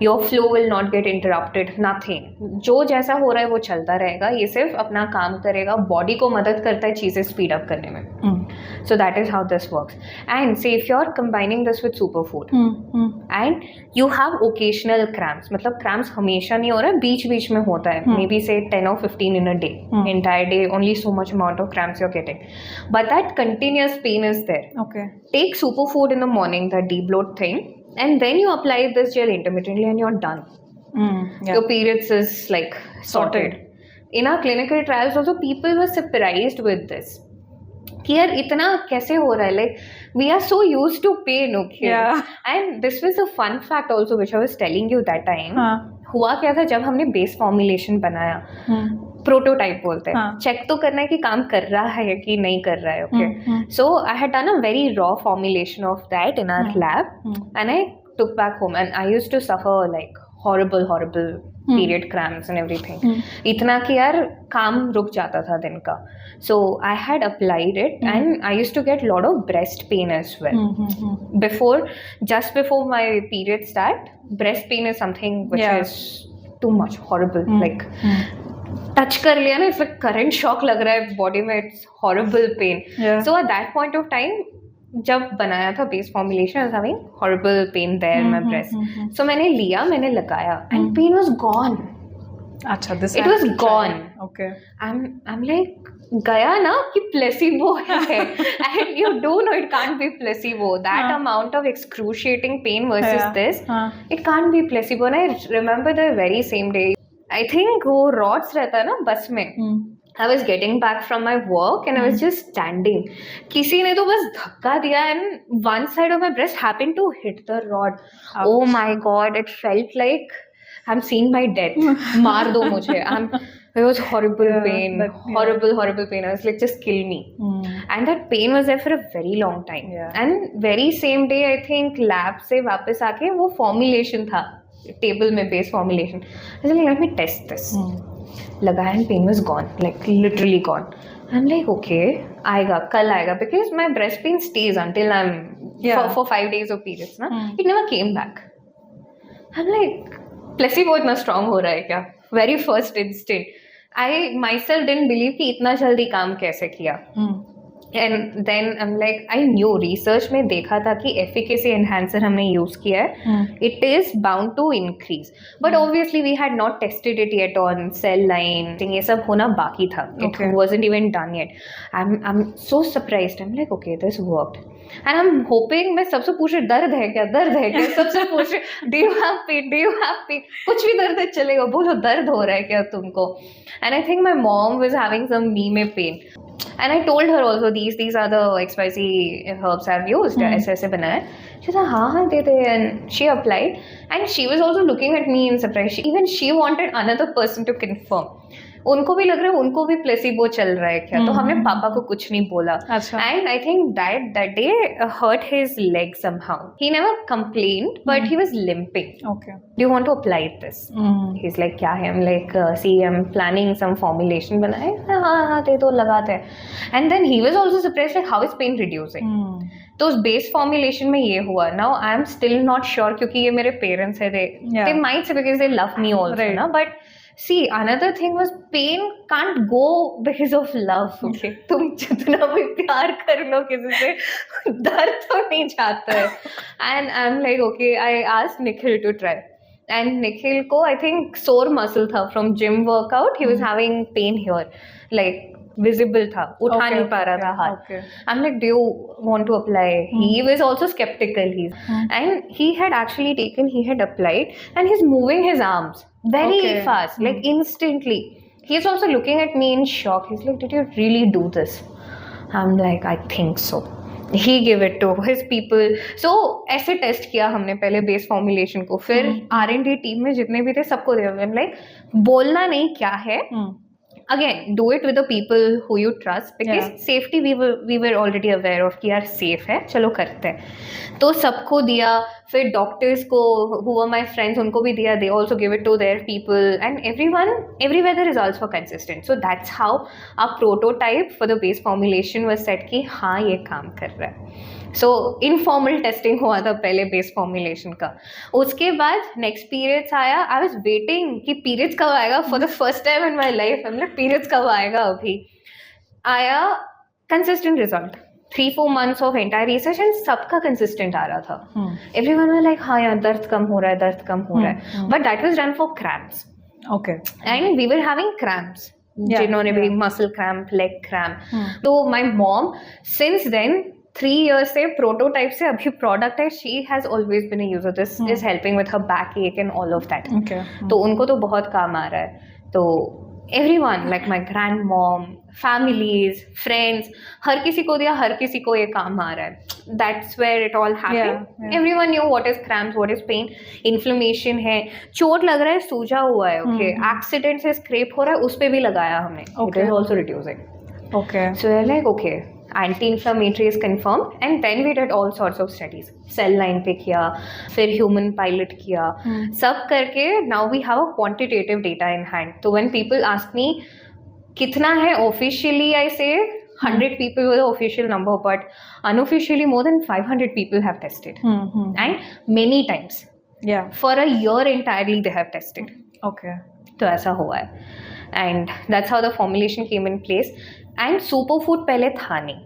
Your flow will not get interrupted. Nothing. जो जैसा हो रहा है वो चलता रहेगा. ये सिर्फ अपना काम करेगा. Body को मदद करता है चीजें speed up करने में. So that is how this works. And say if you're combining this with superfood and you have occasional cramps, मतलब cramps हमेशा नहीं हो रहा है, बीच बीच में होता है, maybe say 10 or 15 in a day, entire day only so much amount of cramps you're getting, but that continuous pain is there. Okay. Take superfood in the morning, the debloat thing, and then you apply this gel intermittently and you're done. Yeah. Your periods is like sorted. In our clinical trials also people were surprised with this. कि यार इतना कैसे हो रहा है, like we are so used to pain, okay? Yeah. And this was a fun fact also which I was telling you that time. हुआ क्या था, जब हमने बेस फॉर्मुलेशन बनाया, प्रोटोटाइप बोलते हैं, चेक तो करना है कि काम कर रहा है कि नहीं कर रहा है, okay? So I had done a very raw formulation of that in our lab, and I took back home, and I used to suffer like horrible period cramps and everything. इतना कि यार काम रुक जाता था दिन का. So I had applied it, and I used to get a lot of breast pain as well. Just before my period start, breast pain is something which is too much horrible. Like touch कर लिया ना, it's like current shock लग रहा है body में, it's horrible pain. So at that point of time, जब बनाया था base formulation, I was having horrible pain there in my breast. So मैंने लिया, मैंने लगाया, and pain was gone. अच्छा, this it was gone. Okay. I'm like, गया ना कि placebo है, and you do know it can't be placebo. That amount of excruciating pain versus this, it can't be placebo. And I remember the very same day, I think वो rods रहता है ना बस में, I was getting back from my work and I was just standing. किसी ने तो बस धक्का दिया and one side of my breast happened to hit the rod. Ouch. Oh my god, it felt like I'm seeing my death. मार दो मुझे. It was horrible pain. Horrible pain. I was like, just kill me. And that pain was there for a very long time. And very same day, I think lab से वापस आके वो formulation था, table में base formulation. I was like, let me test this. लगाया and pain was gone, like literally gone. I'm like, okay, आएगा, कल आएगा, because my breast pain stays until I'm for 5 days of periods ना. It never came back. I'm like, placebo इतना strong हो रहा है क्या? Very first instant, I myself didn't believe कि इतना जल्दी काम कैसे किया. And then I am like I knew research में देखा था कि एफिकेसी एनहांसर हमने यूज किया है, it is bound to increase, but obviously we had not tested it yet on cell line, ये सब होना बाकी था, it wasn't even done yet. I am so surprised, I am like okay this worked and I am hoping, मैं सबसे पूछ रही दर्द है क्या, दर्द है क्या, सबसे पूछ रही do you have pain, do you have pain, कुछ भी दर्द है चलेगा, बोलो दर्द हो रहा है क्या तुमको. And I think my mom was having some knee में pain. And I told her also these are the XYZ herbs I've used. ऐसे बनाया. She said हाँ दे दे, and she applied and she was also looking at me in surprise. Even she wanted another person to confirm. उनको भी लग रहा है उनको भी प्लेसिबो चल रहा है क्या, तो हमने पापा को कुछ नहीं बोला. And I think that day hurt his leg somehow. He never complained, but he was limping. Okay. Do you want to apply this? He's like क्या है? I'm like see I'm planning some formulation बनाए. हाँ दे दो लगाते हैं. And then he was also surprised like how is pain reducing? तो उस base formulation में ये हुआ. Now I am still not sure क्योंकि ये मेरे पेरेंट्स है, they might say because they love me also, ना, but see another thing was pain can't go because of love. Okay, तुम जितना भी प्यार कर लो किसी से दर्द तो नहीं जाता है. And I'm like okay, I asked Nikhil to try. And Nikhil को I think sore muscle था from gym workout. He was having pain here, like visible था, उठा नहीं पा रहा था हाथ. I'm like, do you want to apply? He was also skeptical. And he had actually taken, he had applied, and he's moving his arms very fast, like instantly. He's also looking at me in shock. He's like, did you really do this? I'm like, I think so. He gave it to his people. So ऐसे test किया हमने पहले base formulation को, फिर R&D team में जितने भी थे सबको दिया. I'm like, बोलना नहीं क्या है. Again, do it with the people who you trust because safety we were already aware of कि यार safe है, चलो करते हैं. तो सबको दिया. फिर डॉक्टर्स को who were my friends उनको भी दिया. They also gave it to their people and everywhere the results were consistent. So that's how our prototype for the base formulation was set कि हाँ ये काम कर रहा है. सो इनफॉर्मल टेस्टिंग हुआ था पहले बेस फॉर्मुलेशन का. उसके बाद नेक्स्ट पीरियड्स आया. आई वाज वेटिंग कि पीरियड्स कब आएगा for the first time in my life. मतलब पीरियड्स कब आएगा. अभी आया. Consistent result. 3-4 months of entire research and सबका कंसिस्टेंट आ रहा था. एवरीवन वाज लाइक हाँ यार दर्द कम हो रहा है, दर्द कम हो रहा है. But that was done for cramps. Okay. And we were having cramps, जिन्होंने भी मसल क्रैम्प, लेग क्रैम्प. तो my mom since then 3 years से प्रोटोटाइप से अभी प्रोडक्ट है. She has always been a user. This is helping with her back ache and all of that. तो उनको तो बहुत काम आ रहा है. तो everyone like my grandmom, families, friends, हर किसी को दिया, हर किसी को ये काम आ रहा है. That's where it all happened. Everyone knew what is cramps, what is pain, inflammation है, चोट लग रहा है, सूजा हुआ है. Okay, accident से scrape हो रहा है, उस पे भी लगाया हमने. It is also reducing. Okay. So they're like okay, anti-inflammatory is confirmed, and then we did all sorts of studies. Cell line पे किया, फिर human pilot किया, सब करके now we have a quantitative data in hand. So when people ask me कितना है officially, I say 100 people were the official number, but unofficially more than 500 people have tested, and many times. Yeah. For a year entirely they have tested. Okay. तो ऐसा हुआ है. And that's how the formulation came in place. And superfood पहले था नहीं.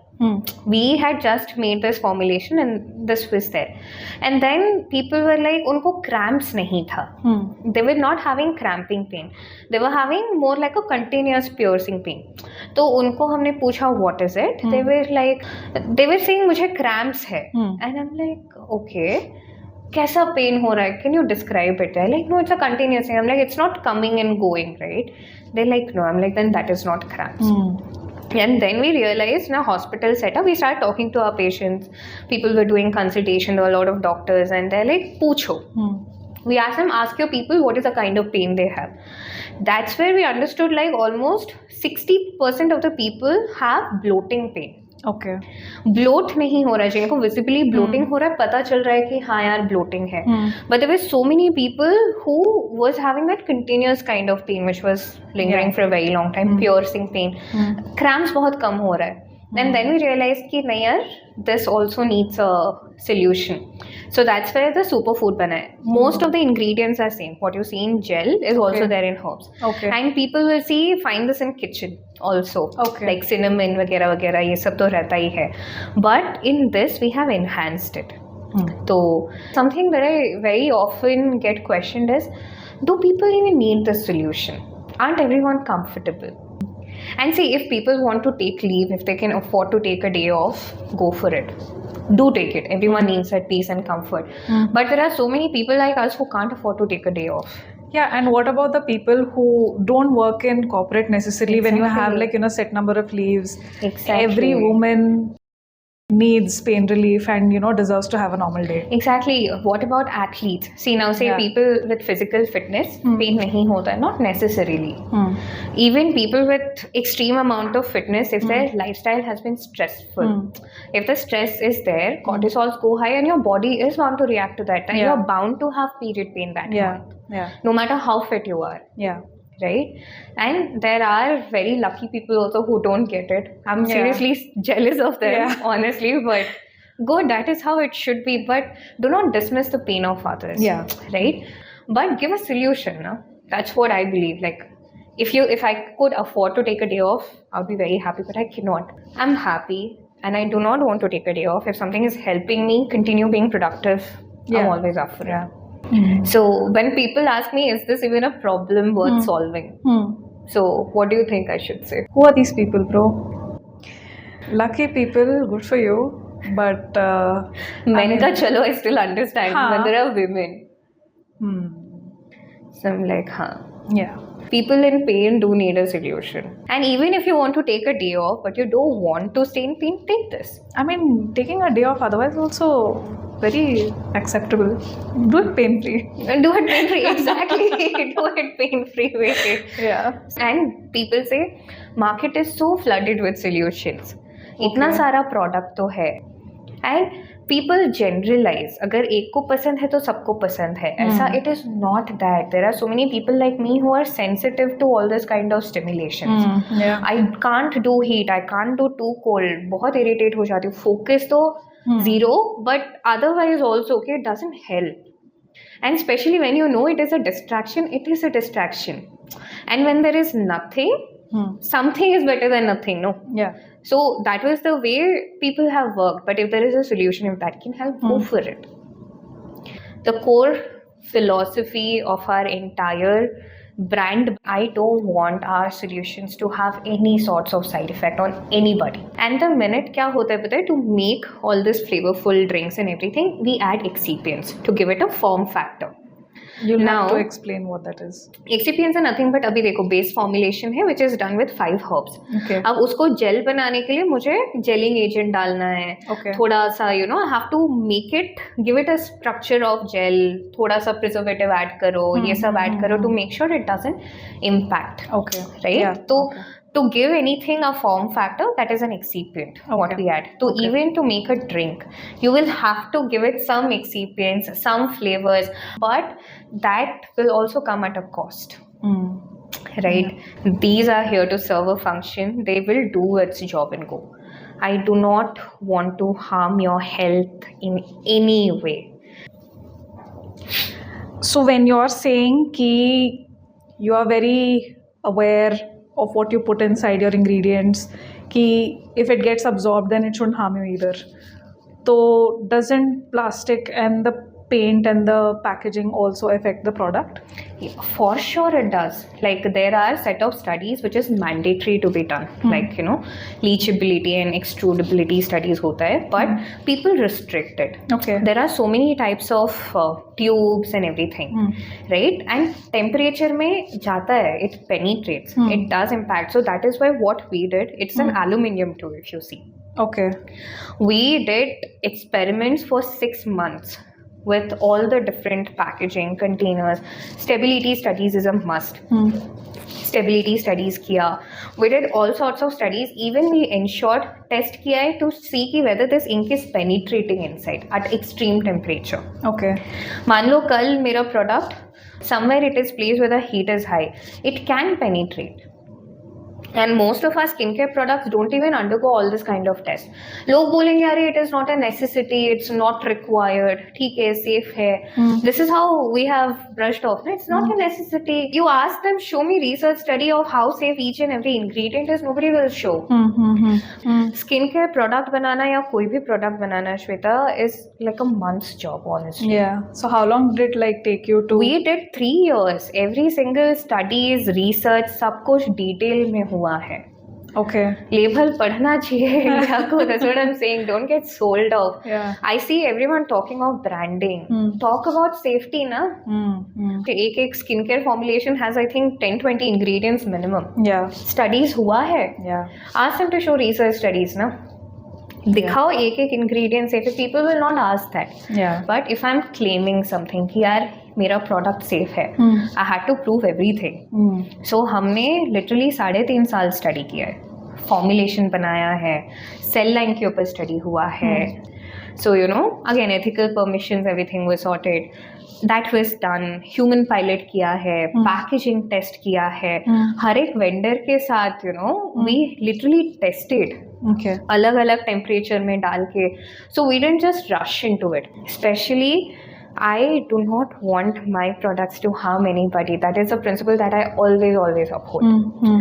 We had just made this formulation and this was there. And then people were like, उनको cramps नहीं था. They were not having cramping pain. They were having more like a continuous piercing pain. तो उनको हमने पूछा what is it? They were saying मुझे cramps है. And I'm like, okay. कैसा पेन हो रहा है? Can you describe it? I'm like, no, it's a continuous thing. I'm like, it's not coming and going, right? They're like, no. I'm like, then that is not cramps. And then we realized in a hospital setup, we started talking to our patients. People were doing consultation. There were a lot of doctors, and they're like, "Pucho." We asked them, ask your people what is the kind of pain they have. That's where we understood like almost 60% of the people have bloating pain. Okay. Bloat नहीं हो रहा है, जिनको visibly bloating हो रहा है, पता चल रहा है कि हाँ यार bloating है. But there were so many people who was having that continuous kind of pain which was lingering for a very long time, piercing pain. Cramps बहुत कम हो रहा है. And then we realized कि नहीं यार, this also needs a solution. So that's where the superfood bana hai. Most of the ingredients are same. What you see in gel is also Okay. there in herbs. Okay. And people will find this in kitchen also. Okay. Like cinnamon वगैरह वगैरह ये सब तो रहता ही है. But in this we have enhanced it. So something that I very often get questioned is, do people even need this solution? Aren't everyone comfortable? And see, if people want to take leave, if they can afford to take a day off, go for it. Do take it. Everyone needs that peace and comfort. But there are so many people like us who can't afford to take a day off. Yeah, and what about the people who don't work in corporate necessarily? When you have Exactly. set number of leaves, Exactly. every woman needs pain relief and deserves to have a normal day. Exactly. What about athletes? See, now say Yeah. people with physical fitness, pain nahi hota hai, not necessarily. Even people with extreme amount of fitness, if their lifestyle has been stressful, if the stress is there, cortisols go high and your body is bound to react to that. And Yeah. you're bound to have period pain that Yeah, month, yeah, no matter how fit you are. yeah. Right? And there are very lucky people also who don't get it. I'm Yeah. seriously jealous of them, Yeah. honestly, but good, that is how it should be. But do not dismiss the pain of others. Yeah. Right? But give a solution, no? That's what I believe. Like if I could afford to take a day off, I'll be very happy, but I cannot. I'm happy and I do not want to take a day off. If something is helping me continue being productive, Yeah. I'm always up for it. Yeah. So when people ask me, is this even a problem worth solving? So what do you think I should say? Who are these people, bro? Lucky people, good for you. But Men ka chalo, I still understand. Haan. But there are women. So I'm like, yeah. people in pain do need a solution. And even if you want to take a day off, but you don't want to stay in pain, take this. I mean, taking a day off otherwise also very acceptable. Do it pain free. And do it pain free. Exactly. Do it pain free way. Yeah. And people say market is so flooded with solutions. इतना सारा product तो है. And people generalize. अगर एक को पसंद है तो सबको पसंद है. ऐसा it is not that. There are so many people like me who are sensitive to all this kind of stimulations. Yeah. I can't do heat. I can't do too cold. बहुत irritate हो जाती हूँ. Focus तो zero, but otherwise also okay, it doesn't help. And especially when you know it is a distraction, it is a distraction. And when there is nothing, something is better than nothing, no? Yeah. So that was the way people have worked. But if there is a solution, if that can help, go for it. The core philosophy of our entire brand, I don't want our solutions to have any sorts of side effect on anybody. And the minute kya hota hai pata hai, to make all this flavorful drinks and everything, we add excipients to give it a form factor. You'll Now- have to explain what that is. Excipients are nothing but अभी देखो base formulation है which is done with 5 herbs. Okay. अब उसको jail बनाने के लिए मुझे gelling agent डालना है. Okay. थोड़ा सा I have to make it, give it a structure of gel. थोड़ा सा preservative add करो, ये सब add करो to make sure it doesn't impact. Okay. Right? Yeah. तो okay. to give anything a form factor, that is an excipient, what Okay. we add. So Okay. even to make a drink, you will have to give it some excipients, some flavors, but that will also come at a cost. Right? These are here to serve a function. They will do its job and go. I do not want to harm your health in any way. So when you're saying ki you are very aware of what you put inside your ingredients, ki if it gets absorbed then it shouldn't harm you either. So doesn't plastic and the paint and the packaging also affect the product? Yeah, for sure it does. Like there are set of studies which is mandatory to be done. Like leachability and extrudability studies hota hai, but people restrict it. Okay. There are so many types of tubes and everything, right? And temperature mein jata hai, it penetrates. It does impact. So that is why what we did, it's an aluminium tube if you see. Okay. We did experiments for 6 months with all the different packaging containers. Stability studies is a must. Stability studies kiya. We did all sorts of studies. Even we ensured test kiya hai to see ki whether this ink is penetrating inside at extreme temperature. Okay. मान लो कल मेरा product somewhere it is placed where the heat is high, it can penetrate. And most of our skincare products don't even undergo all this kind of test. लोग बोलेंगे यार it is not a necessity, it's not required, ठीक है, safe है. This is how we have brushed off. It's not a necessity. You ask them, show me research study of how safe each and every ingredient is. Nobody will show. Skincare product बनाना या कोई भी product banana, Shweta, is like a month's job, honestly. Yeah. So how long did it like take you to? We did 3 years. Every single studies, research, सब कुछ detail में हुआ है. Okay. Label पढ़ना चाहिए इंडिया को. That's what I'm saying. Don't get sold off. Yeah. I see everyone talking of branding. Talk about safety, na? एक skincare formulation has, I think, 10-20 ingredients minimum. Yeah. Studies हुआ है. Yeah. Ask them to show research studies, na? दिखाओ एक ingredient safe है. People will not ask that. But if I am claiming something कि यार मेरा product safe है, I had to prove everything. So हमने लिटरली 3.5 साल स्टडी किया है, फॉर्मुलेशन बनाया है, सेल लाइन के ऊपर स्टडी हुआ है. So you know, again ethical permissions, everything was sorted. That was done. Human pilot किया है, पैकेजिंग टेस्ट किया है, हर एक वेंडर के साथ, you know, we literally tested. Okay. अलग अलग टेम्परेचर में डाल के. So we didn't just rush into it. Specially I do not want my products to harm anybody. That is a principle that I always uphold.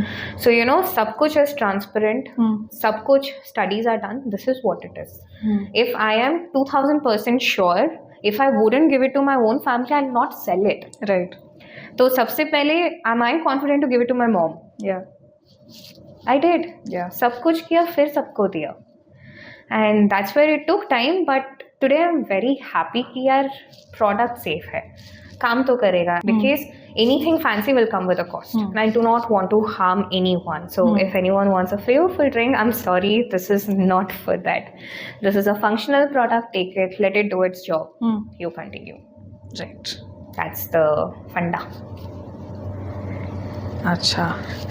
So you know, सब कुछ is transparent. सब कुछ studies are done. This is what it is. If I am 2000% sure, if I wouldn't give it to my own family, I'll not sell it. Right. तो सबसे पहले am I confident to give it to my mom? Yeah. I did. Yeah. सब कुछ किया, फिर सबको दिया. And that's where it took time, but today I'm very happy कि यार product safe है, काम तो करेगा. Because anything fancy will come with a cost. And I do not want to harm anyone. So if anyone wants a flavorful drink, I'm sorry, this is not for that. This is a functional product. Take it, let it do its job. You continue. Right. That's the funda. Acha.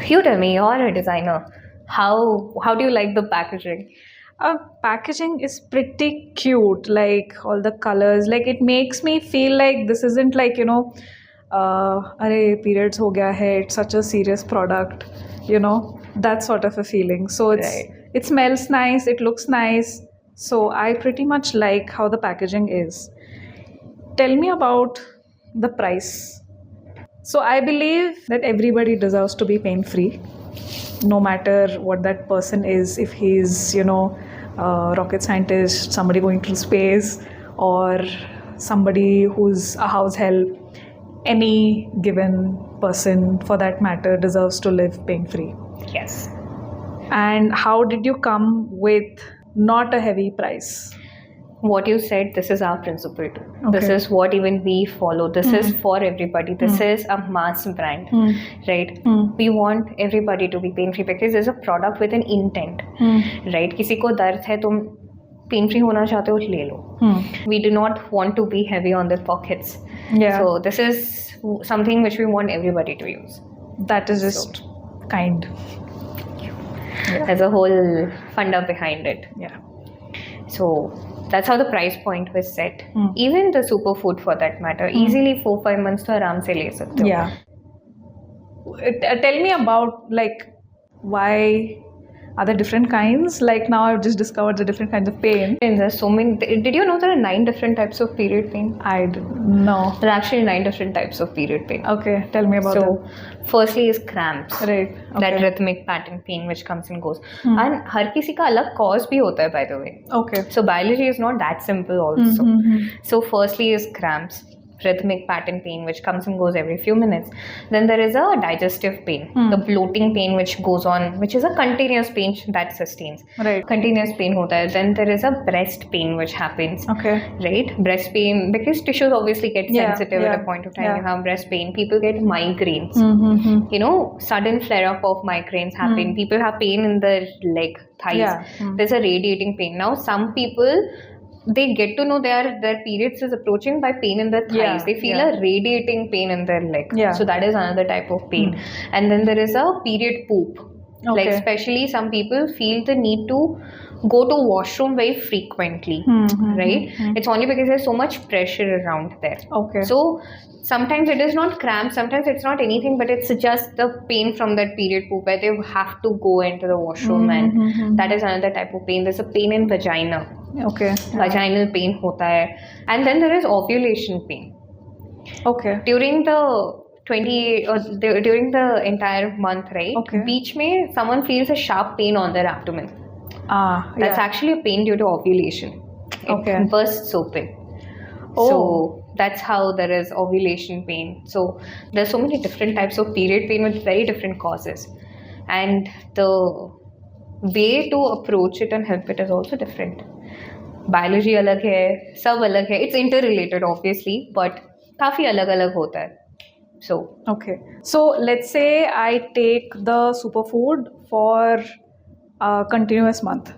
You tell me, you're a designer. How do you like the packaging? Packaging is pretty cute, like all the colors. Like it makes me feel like this isn't like, you know, अरे periods हो गया है, it's such a serious product, you know, that sort of a feeling. So it smells nice, it looks nice. So I pretty much like how the packaging is. Tell me about the price. So I believe that everybody deserves to be pain-free, no matter what that person is. If he's, you know, a rocket scientist, somebody going to space, or somebody who's a house help, any given person for that matter deserves to live pain-free. Yes. And how did you come with not a heavy price? What you said, this is our principle too. Okay. This is what even we follow. This is for everybody. This is a mass brand, right? We want everybody to be pain-free because there's a product with an intent, right? किसी को दर्द है, तुम pain free होना चाहते हो, ले लो. We do not want to be heavy on their pockets. Yeah. So this is something which we want everybody to use. That is just kind. There's a whole funda behind it. Yeah. So that's how the price point was set. Even the superfood for that matter, easily 4-5 months to आराम से ले सकते हो. Yeah. Tell me about like why are there different kinds? Like now I've just discovered the different kinds of pain. And there's so many. Did you know there are 9 different types of period pain? I didn't know. There are actually 9 different types of period pain. Okay, tell me about So firstly is cramps. Right. That Okay. rhythmic pattern pain which comes and goes. And हर किसी का अलग cause भी होता है, by the way. Okay. So biology is not that simple also. So firstly is cramps, rhythmic pattern pain which comes and goes every few minutes. Then there is a digestive pain, the bloating pain which goes on, which is a continuous pain that sustains. Right. Continuous pain hota hai. Then there is a breast pain which happens. Okay. Right? Breast pain, because tissues obviously get Yeah, sensitive at yeah, a point of time. yeah. You have breast pain. People get migraines. You know, sudden flare up of migraines happen. People have pain in their leg, thighs. Yeah. There's a radiating pain. Now some people, they get to know their periods is approaching by pain in their thighs. Yeah, They feel yeah. a radiating pain in their leg. Yeah. So that is another type of pain. And then there is a period poop. Like Okay. especially some people feel the need to go to washroom very frequently, right? It's only because there's so much pressure around there. Okay. So sometimes it is not cramp, sometimes it's not anything, but it's just the pain from that period poop where they have to go into the washroom, and that is another type of pain. There's a pain in vagina. Okay. Vaginal pain hota hai. And then there is ovulation pain. Okay. During the 28 or during the entire month, right? Okay. Beach mein someone feels a sharp pain on their abdomen. That's Yeah. actually a pain due to ovulation. It Okay. bursts open. Oh. So that's how there is ovulation pain. So there's so many different types of period pain with very different causes, and the way to approach it and help it is also different. Biology अलग है, सब अलग है. It's interrelated obviously, but काफी अलग-अलग होता है. So Okay. So let's say I take the superfood for a continuous month.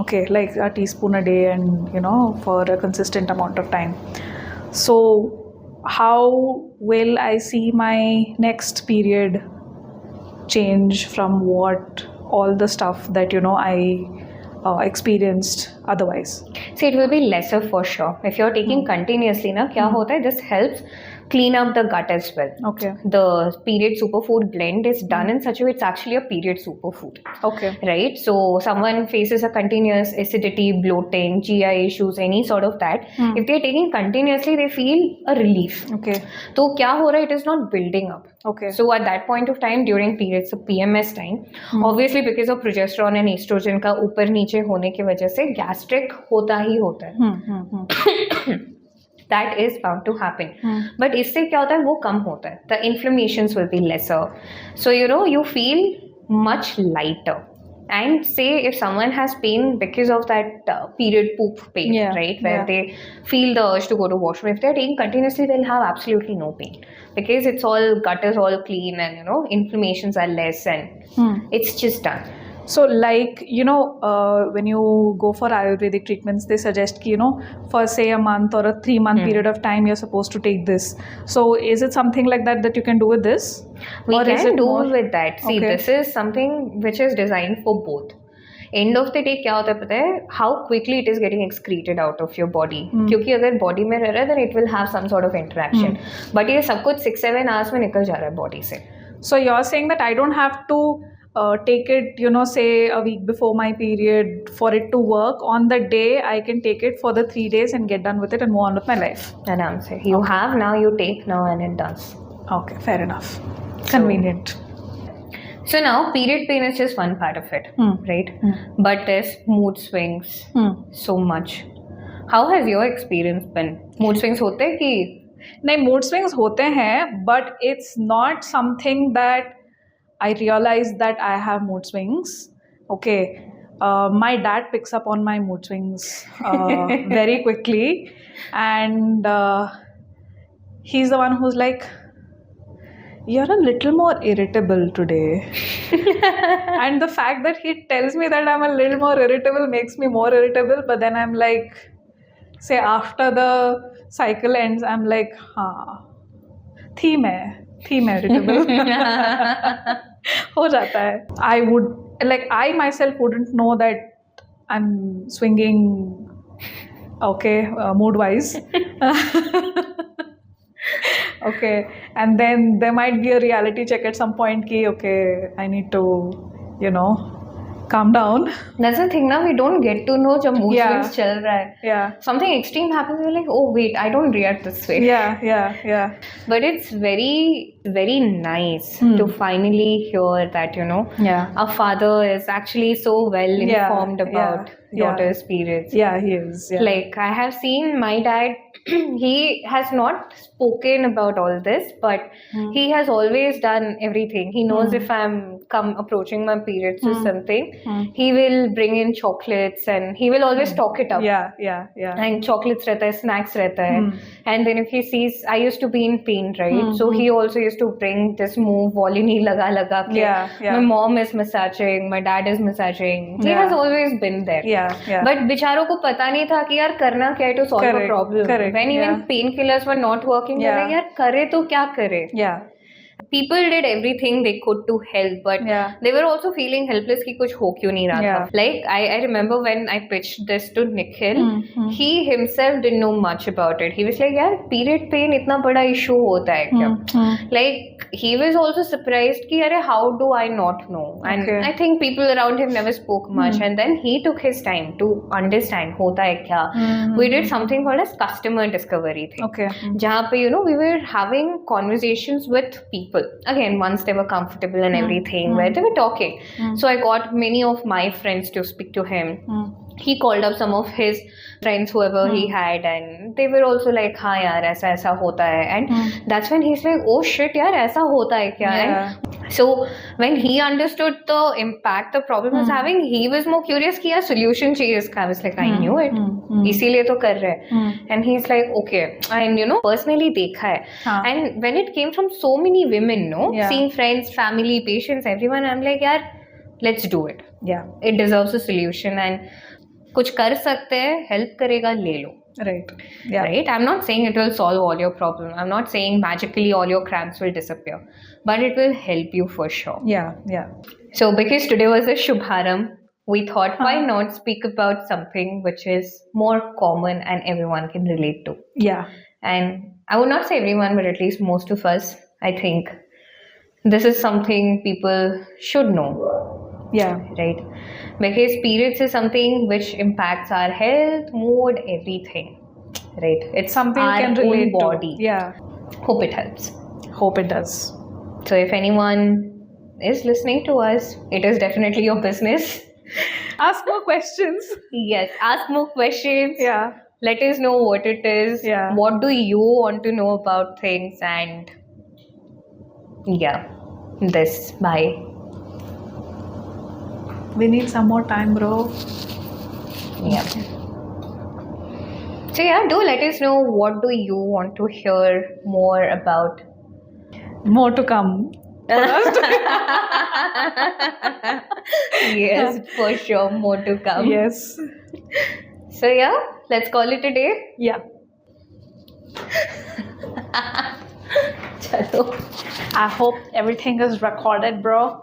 Okay, like a teaspoon a day, and for a consistent amount of time. So how will I see my next period change from what all the stuff that I experienced otherwise? see, it will be lesser for sure. If you're taking continuously, na, क्या होता है? This helps clean up the gut as well. Okay. The period superfood blend is done in such a way it's actually a period superfood. Okay. Right? So someone faces a continuous acidity, bloating, GI issues, any sort of that. If they're taking continuously, they feel a relief. Okay. So क्या हो रहा है? It is not building up. Okay. So at that point of time during periods, the PMS time, obviously because of progesterone and estrogen का ऊपर नीचे होने की वजह से gastric होता ही होता है. That is bound to happen. But इससे क्या होता है? वो कम होता है. The inflammations will be lesser. So you feel much lighter. And say if someone has pain because of that period poop pain, Yeah, right, where yeah. they feel the urge to go to washroom, if they're taking continuously, they'll have absolutely no pain because it's all gut is all clean, and inflammations are less, and it's just done. So like when you go for Ayurvedic treatments, they suggest for say a month or a 3-month period of time you're supposed to take this. So is it something like that you can do with this? We Or is can it do more- with that. See, Okay. this is something which is designed for both. End of the day क्या होता है पता है? How quickly it is getting excreted out of your body. क्योंकि अगर body में रह रहा है, then it will have some sort of interaction. But ये सब कुछ 6-7 hours में निकल जा रहा है body से. So you're saying that I don't have to take it, say a week before my period for it to work. On the day, I can take it for the 3 days and get done with it and move on with my life. आराम से. You have now, you take now, and it does. Okay, fair enough. Convenient. So now period pain is just one part of it, right? But there's mood swings so much. How has your experience been? Mood swings होते हैं कि नहीं, mood swings होते हैं, but it's not something that I realize that I have mood swings. Okay. My dad picks up on my mood swings very quickly, and he's the one who's like, you're a little more irritable today. And the fact that he tells me that I'm a little more irritable makes me more irritable, but then I'm like, say after the cycle ends, I'm like, थी मैं irritable. हो जाता है. I myself wouldn't know that I'm swinging, okay, mood wise. Okay, and then there might be a reality check at some point ki, okay, I need to calm down. That's the thing now, we don't get to know जब mood Yeah. swings चल रहा है. Yeah. Something extreme happens, we're like, oh wait, I don't react this way. Yeah. But it's very, very nice to finally hear that, Yeah. a father is actually so well Yeah, informed about yeah. daughter's periods. Yeah, he is. Yeah. Like I have seen my dad, he has not spoken about all this, but he has always done everything. He knows if I'm approaching my periods or something, he will bring in chocolates and he will always talk it up. Yeah. And chocolates रहता है, snacks रहता है. And then if he sees, I used to be in pain, right? So he also used to bring this move, Volini laga ke. Yeah. My mom is massaging, my dad is massaging. He Yeah. has always been there. Yeah. But बेचारों को पता नहीं था कि यार करना क्या है to solve a Correct, problem. correct, When even yeah. painkillers were not working, Yeah. they're like यार करे तो क्या करे? Yeah. people did everything they could to help, but Yeah. they were also feeling helpless कि कुछ हो क्यों नहीं रहा Yeah. था. Like I remember when I pitched this to Nikhil, he himself didn't know much about it. He was like, यार period pain इतना बड़ा issue होता है क्या? Like he was also surprised कि अरे how do I not know? And Okay. I think people around him never spoke much. And then he took his time to understand होता है क्या. We did something called as customer discovery thing. Okay. जहाँ पे we were having conversations with people again once they were comfortable and everything, where they were talking. So I got many of my friends to speak to him. He called up some of his friends, whoever he had, and they were also like, हाँ यार ऐसा ऐसा होता है. And that's when he's like, oh shit यार ऐसा होता है क्या? And so when he understood the impact the problem was having, he was more curious कि यार solution चाहिए इसका. I was like, I knew it. इसीलिए तो कर रहे हैं. And he's like, okay. And personally देखा है. And when it came from so many women, seeing friends, family, patients, everyone, I'm like, यार let's do it. Yeah. It deserves a solution and कुछ कर सकते हैं, help करेगा ले लो. Right. Yeah. Right? I'm not saying it will solve all your problems. I'm not saying magically all your cramps will disappear, but it will help you for sure. Yeah. Yeah. So because today was a Shubharam, we thought why not speak about something which is more common and everyone can relate to. Yeah. And I would not say everyone, but at least most of us, I think this is something people should know. Yeah. Right? Because periods is something which impacts our health, mood, everything. Right? It's Something you our can relate own body. to. Yeah. Hope it helps. Hope it does. So if anyone is listening to us, it is definitely your business. Ask more questions. Yes, ask more questions. Yeah. Let us know what it is. Yeah. What do you want to know about things? And yeah, this. Bye. We need some more time, bro. Yeah. So yeah, do let us know what do you want to hear more about. More to come. Yes, for sure, more to come. Yes. So yeah, let's call it a day. Yeah. Chalo. I hope everything is recorded, bro.